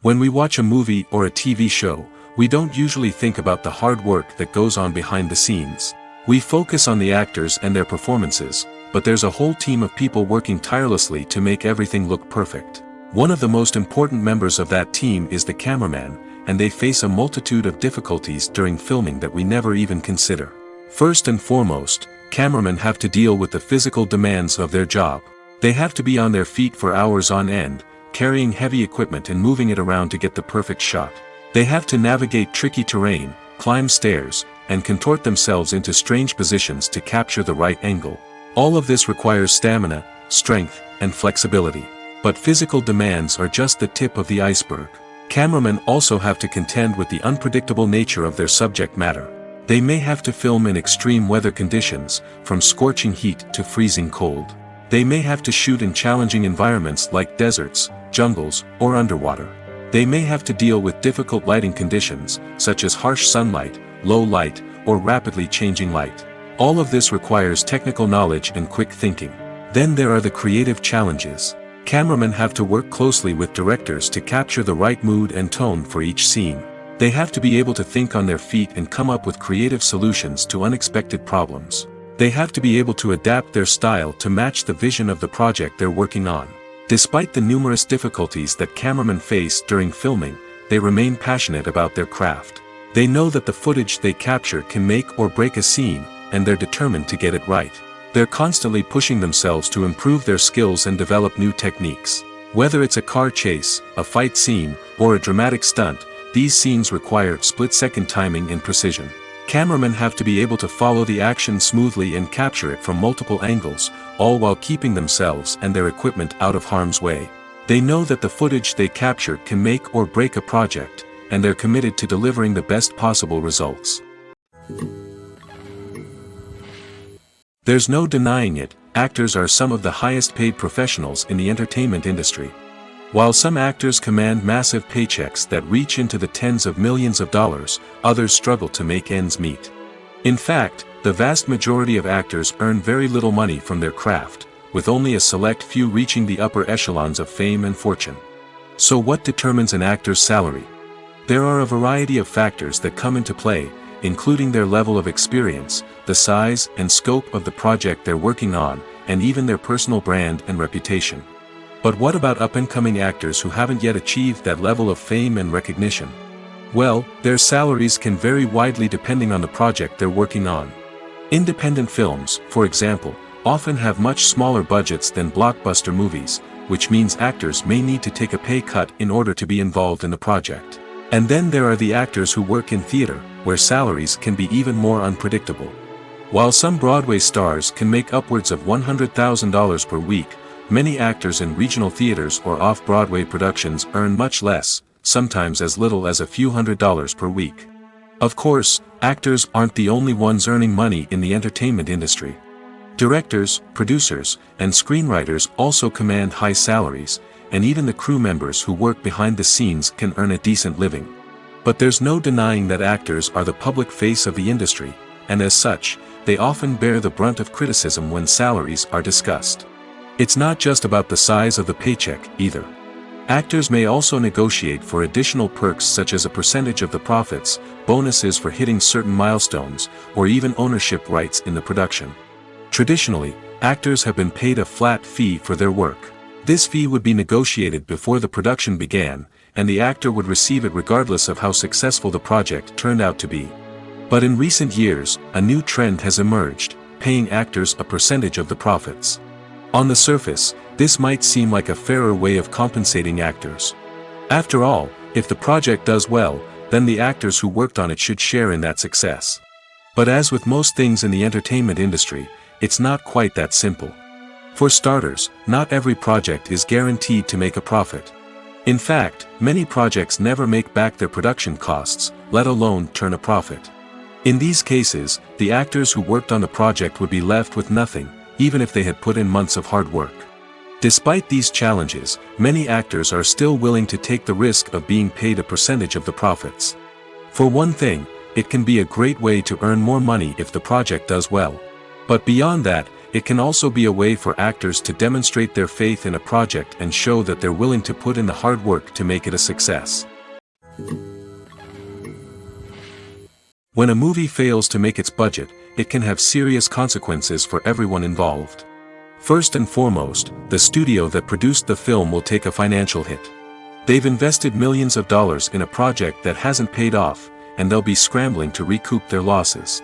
When we watch a movie or a TV show, we don't usually think about the hard work that goes on behind the scenes. We focus on the actors and their performances, but there's a whole team of people working tirelessly to make everything look perfect. One of the most important members of that team is the cameraman, and they face a multitude of difficulties during filming that we never even consider. First and foremost, cameramen have to deal with the physical demands of their job. They have to be on their feet for hours on end, carrying heavy equipment and moving it around to get the perfect shot. They have to navigate tricky terrain, climb stairs, and contort themselves into strange positions to capture the right angle. All of this requires stamina, strength, and flexibility. But physical demands are just the tip of the iceberg. Cameramen also have to contend with the unpredictable nature of their subject matter. They may have to film in extreme weather conditions, from scorching heat to freezing cold. They may have to shoot in challenging environments like deserts, jungles, or underwater. They may have to deal with difficult lighting conditions, such as harsh sunlight, low light, or rapidly changing light. All of this requires technical knowledge and quick thinking. Then there are the creative challenges. Cameramen have to work closely with directors to capture the right mood and tone for each scene. They have to be able to think on their feet and come up with creative solutions to unexpected problems. They have to be able to adapt their style to match the vision of the project they're working on. Despite the numerous difficulties that cameramen face during filming, they remain passionate about their craft. They know that the footage they capture can make or break a scene, and they're determined to get it right. They're constantly pushing themselves to improve their skills and develop new techniques. Whether it's a car chase, a fight scene, or a dramatic stunt, these scenes require split-second timing and precision. Cameramen have to be able to follow the action smoothly and capture it from multiple angles, all while keeping themselves and their equipment out of harm's way. They know that the footage they capture can make or break a project, and they're committed to delivering the best possible results. There's no denying it, actors are some of the highest paid professionals in the entertainment industry. While some actors command massive paychecks that reach into the tens of millions of dollars, others struggle to make ends meet. In fact, the vast majority of actors earn very little money from their craft, with only a select few reaching the upper echelons of fame and fortune. So what determines an actor's salary? There are a variety of factors that come into play, including their level of experience, the size and scope of the project they're working on, and even their personal brand and reputation. But what about up-and-coming actors who haven't yet achieved that level of fame and recognition? Well, their salaries can vary widely depending on the project they're working on. Independent films, for example, often have much smaller budgets than blockbuster movies, which means actors may need to take a pay cut in order to be involved in the project. And then there are the actors who work in theater, where salaries can be even more unpredictable. While some Broadway stars can make upwards of $100,000 per week, many actors in regional theaters or off-Broadway productions earn much less, sometimes as little as a few $100s per week. Of course, actors aren't the only ones earning money in the entertainment industry. Directors, producers, and screenwriters also command high salaries, and even the crew members who work behind the scenes can earn a decent living. But there's no denying that actors are the public face of the industry, and as such, they often bear the brunt of criticism when salaries are discussed. It's not just about the size of the paycheck, either. Actors may also negotiate for additional perks such as a percentage of the profits, bonuses for hitting certain milestones, or even ownership rights in the production. Traditionally, actors have been paid a flat fee for their work. This fee would be negotiated before the production began, and the actor would receive it regardless of how successful the project turned out to be. But in recent years, a new trend has emerged, paying actors a percentage of the profits. On the surface, this might seem like a fairer way of compensating actors. After all, if the project does well, then the actors who worked on it should share in that success. But as with most things in the entertainment industry, it's not quite that simple. For starters, not every project is guaranteed to make a profit. In fact, many projects never make back their production costs, let alone turn a profit. In these cases, the actors who worked on the project would be left with nothing, even if they had put in months of hard work. Despite these challenges, many actors are still willing to take the risk of being paid a percentage of the profits. For one thing, it can be a great way to earn more money if the project does well. But beyond that, it can also be a way for actors to demonstrate their faith in a project and show that they're willing to put in the hard work to make it a success. When a movie fails to make its budget, it can have serious consequences for everyone involved. First and foremost, the studio that produced the film will take a financial hit. They've invested millions of dollars in a project that hasn't paid off, and they'll be scrambling to recoup their losses.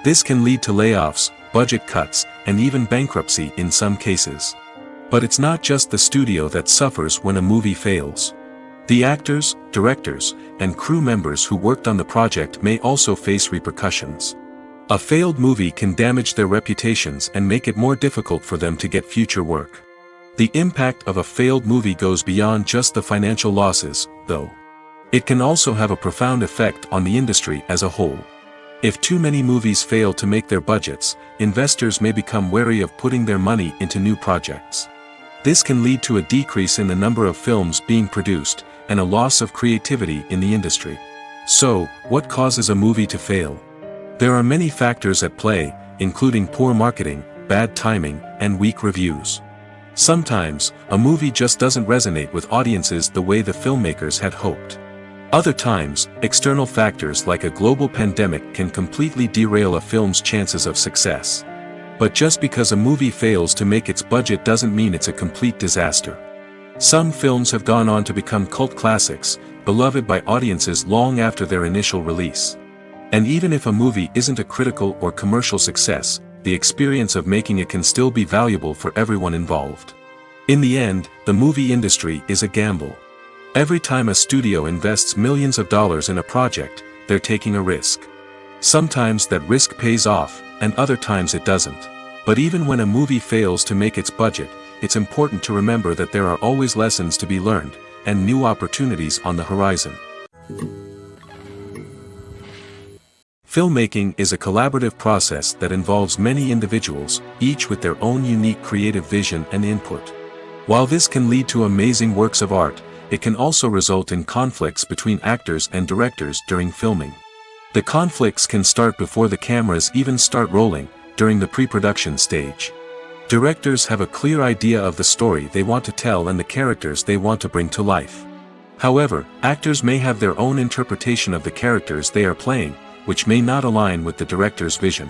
This can lead to layoffs, budget cuts, and even bankruptcy in some cases. But it's not just the studio that suffers when a movie fails. The actors, directors, and crew members who worked on the project may also face repercussions. A failed movie can damage their reputations and make it more difficult for them to get future work. The impact of a failed movie goes beyond just the financial losses, though. It can also have a profound effect on the industry as a whole. If too many movies fail to make their budgets, investors may become wary of putting their money into new projects. This can lead to a decrease in the number of films being produced, and a loss of creativity in the industry. So, what causes a movie to fail? There are many factors at play, including poor marketing, bad timing, and weak reviews. Sometimes, a movie just doesn't resonate with audiences the way the filmmakers had hoped. Other times, external factors like a global pandemic can completely derail a film's chances of success. But just because a movie fails to make its budget doesn't mean it's a complete disaster. Some films have gone on to become cult classics, beloved by audiences long after their initial release. And even if a movie isn't a critical or commercial success, the experience of making it can still be valuable for everyone involved. In the end, the movie industry is a gamble. Every time a studio invests millions of dollars in a project, they're taking a risk. Sometimes that risk pays off, and other times it doesn't. But even when a movie fails to make its budget, it's important to remember that there are always lessons to be learned, and new opportunities on the horizon. Filmmaking is a collaborative process that involves many individuals, each with their own unique creative vision and input. While this can lead to amazing works of art, it can also result in conflicts between actors and directors during filming. The conflicts can start before the cameras even start rolling, during the pre-production stage. Directors have a clear idea of the story they want to tell and the characters they want to bring to life. However, actors may have their own interpretation of the characters they are playing, which may not align with the director's vision.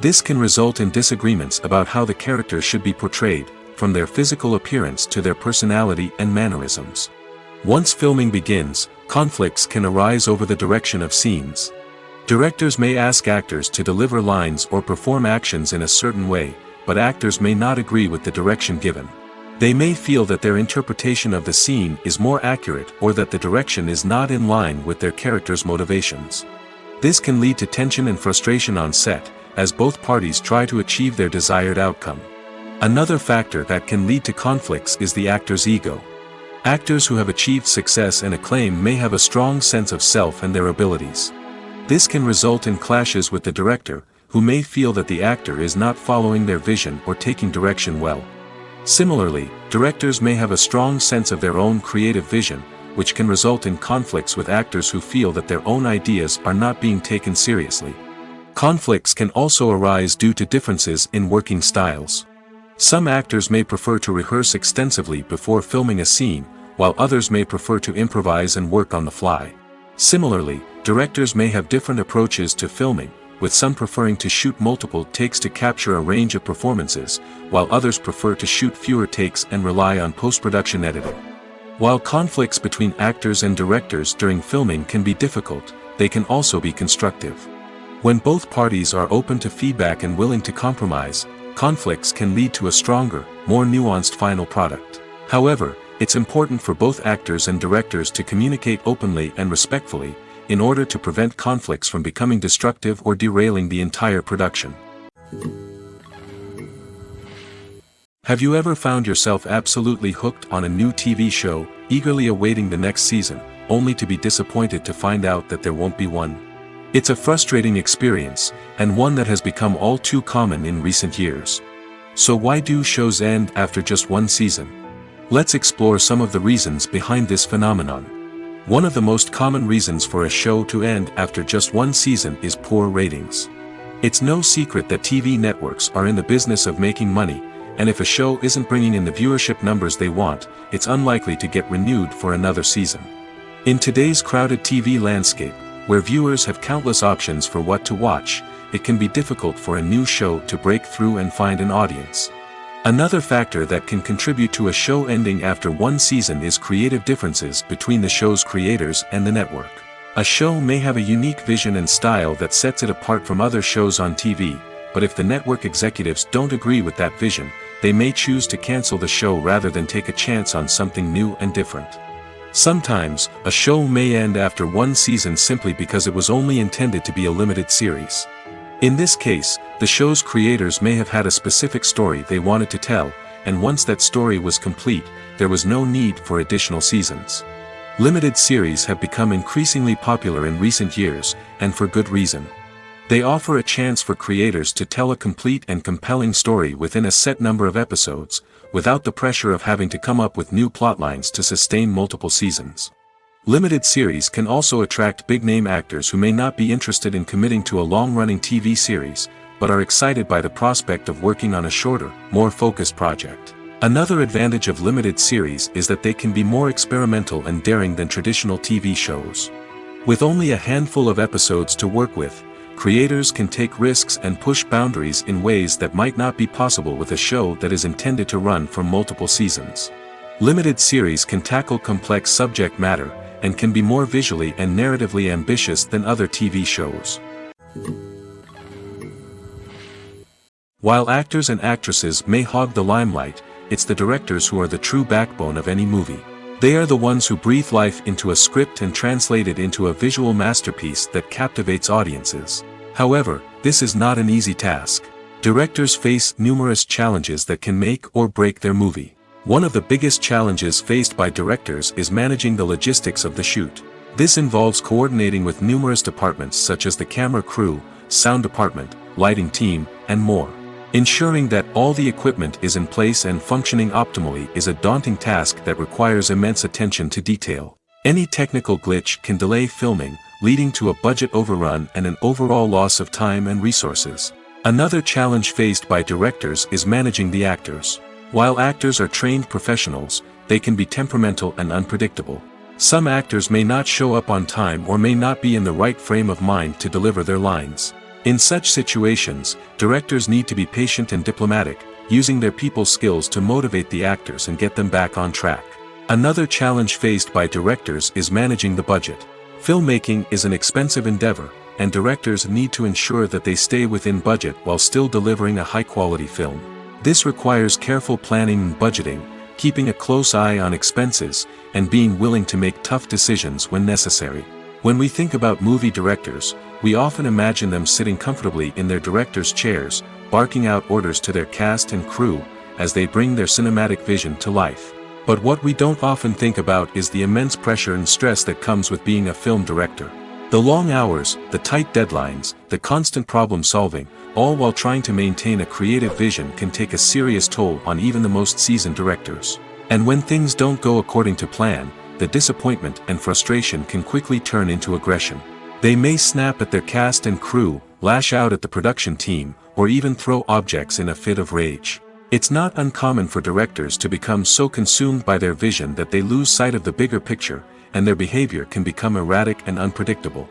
This can result in disagreements about how the characters should be portrayed, from their physical appearance to their personality and mannerisms. Once filming begins, conflicts can arise over the direction of scenes. Directors may ask actors to deliver lines or perform actions in a certain way, but actors may not agree with the direction given. They may feel that their interpretation of the scene is more accurate or that the direction is not in line with their character's motivations. This can lead to tension and frustration on set, as both parties try to achieve their desired outcome. Another factor that can lead to conflicts is the actor's ego. Actors who have achieved success and acclaim may have a strong sense of self and their abilities. This can result in clashes with the director, who may feel that the actor is not following their vision or taking direction well. Similarly, directors may have a strong sense of their own creative vision, which can result in conflicts with actors who feel that their own ideas are not being taken seriously. Conflicts can also arise due to differences in working styles. Some actors may prefer to rehearse extensively before filming a scene, while others may prefer to improvise and work on the fly. Similarly, directors may have different approaches to filming, with some preferring to shoot multiple takes to capture a range of performances, while others prefer to shoot fewer takes and rely on post-production editing. While conflicts between actors and directors during filming can be difficult, they can also be constructive. When both parties are open to feedback and willing to compromise, conflicts can lead to a stronger, more nuanced final product. However, it's important for both actors and directors to communicate openly and respectfully, in order to prevent conflicts from becoming destructive or derailing the entire production. Have you ever found yourself absolutely hooked on a new TV show, eagerly awaiting the next season, only to be disappointed to find out that there won't be one? It's a frustrating experience, and one that has become all too common in recent years. So why do shows end after just one season? Let's explore some of the reasons behind this phenomenon. One of the most common reasons for a show to end after just one season is poor ratings. It's no secret that TV networks are in the business of making money, and if a show isn't bringing in the viewership numbers they want, it's unlikely to get renewed for another season. In today's crowded TV landscape, where viewers have countless options for what to watch, it can be difficult for a new show to break through and find an audience. Another factor that can contribute to a show ending after one season is creative differences between the show's creators and the network. A show may have a unique vision and style that sets it apart from other shows on TV, but if the network executives don't agree with that vision, they may choose to cancel the show rather than take a chance on something new and different. Sometimes, a show may end after one season simply because it was only intended to be a limited series. In this case, the show's creators may have had a specific story they wanted to tell, and once that story was complete, there was no need for additional seasons. Limited series have become increasingly popular in recent years, and for good reason. They offer a chance for creators to tell a complete and compelling story within a set number of episodes, without the pressure of having to come up with new plotlines to sustain multiple seasons. Limited series can also attract big-name actors who may not be interested in committing to a long-running TV series, but are excited by the prospect of working on a shorter, more focused project. Another advantage of limited series is that they can be more experimental and daring than traditional TV shows. With only a handful of episodes to work with, creators can take risks and push boundaries in ways that might not be possible with a show that is intended to run for multiple seasons. Limited series can tackle complex subject matter, and can be more visually and narratively ambitious than other TV shows. While actors and actresses may hog the limelight, it's the directors who are the true backbone of any movie. They are the ones who breathe life into a script and translate it into a visual masterpiece that captivates audiences. However, this is not an easy task. Directors face numerous challenges that can make or break their movie. One of the biggest challenges faced by directors is managing the logistics of the shoot. This involves coordinating with numerous departments such as the camera crew, sound department, lighting team, and more. Ensuring that all the equipment is in place and functioning optimally is a daunting task that requires immense attention to detail. Any technical glitch can delay filming, leading to a budget overrun and an overall loss of time and resources. Another challenge faced by directors is managing the actors. While actors are trained professionals, they can be temperamental and unpredictable. Some actors may not show up on time or may not be in the right frame of mind to deliver their lines. In such situations, directors need to be patient and diplomatic, using their people skills to motivate the actors and get them back on track. Another challenge faced by directors is managing the budget. Filmmaking is an expensive endeavor, and directors need to ensure that they stay within budget while still delivering a high-quality film. This requires careful planning and budgeting, keeping a close eye on expenses, and being willing to make tough decisions when necessary. When we think about movie directors, we often imagine them sitting comfortably in their director's chairs, barking out orders to their cast and crew, as they bring their cinematic vision to life. But what we don't often think about is the immense pressure and stress that comes with being a film director. The long hours, the tight deadlines, the constant problem solving, all while trying to maintain a creative vision can take a serious toll on even the most seasoned directors. And when things don't go according to plan, the disappointment and frustration can quickly turn into aggression. They may snap at their cast and crew, lash out at the production team, or even throw objects in a fit of rage. It's not uncommon for directors to become so consumed by their vision that they lose sight of the bigger picture, and their behavior can become erratic and unpredictable.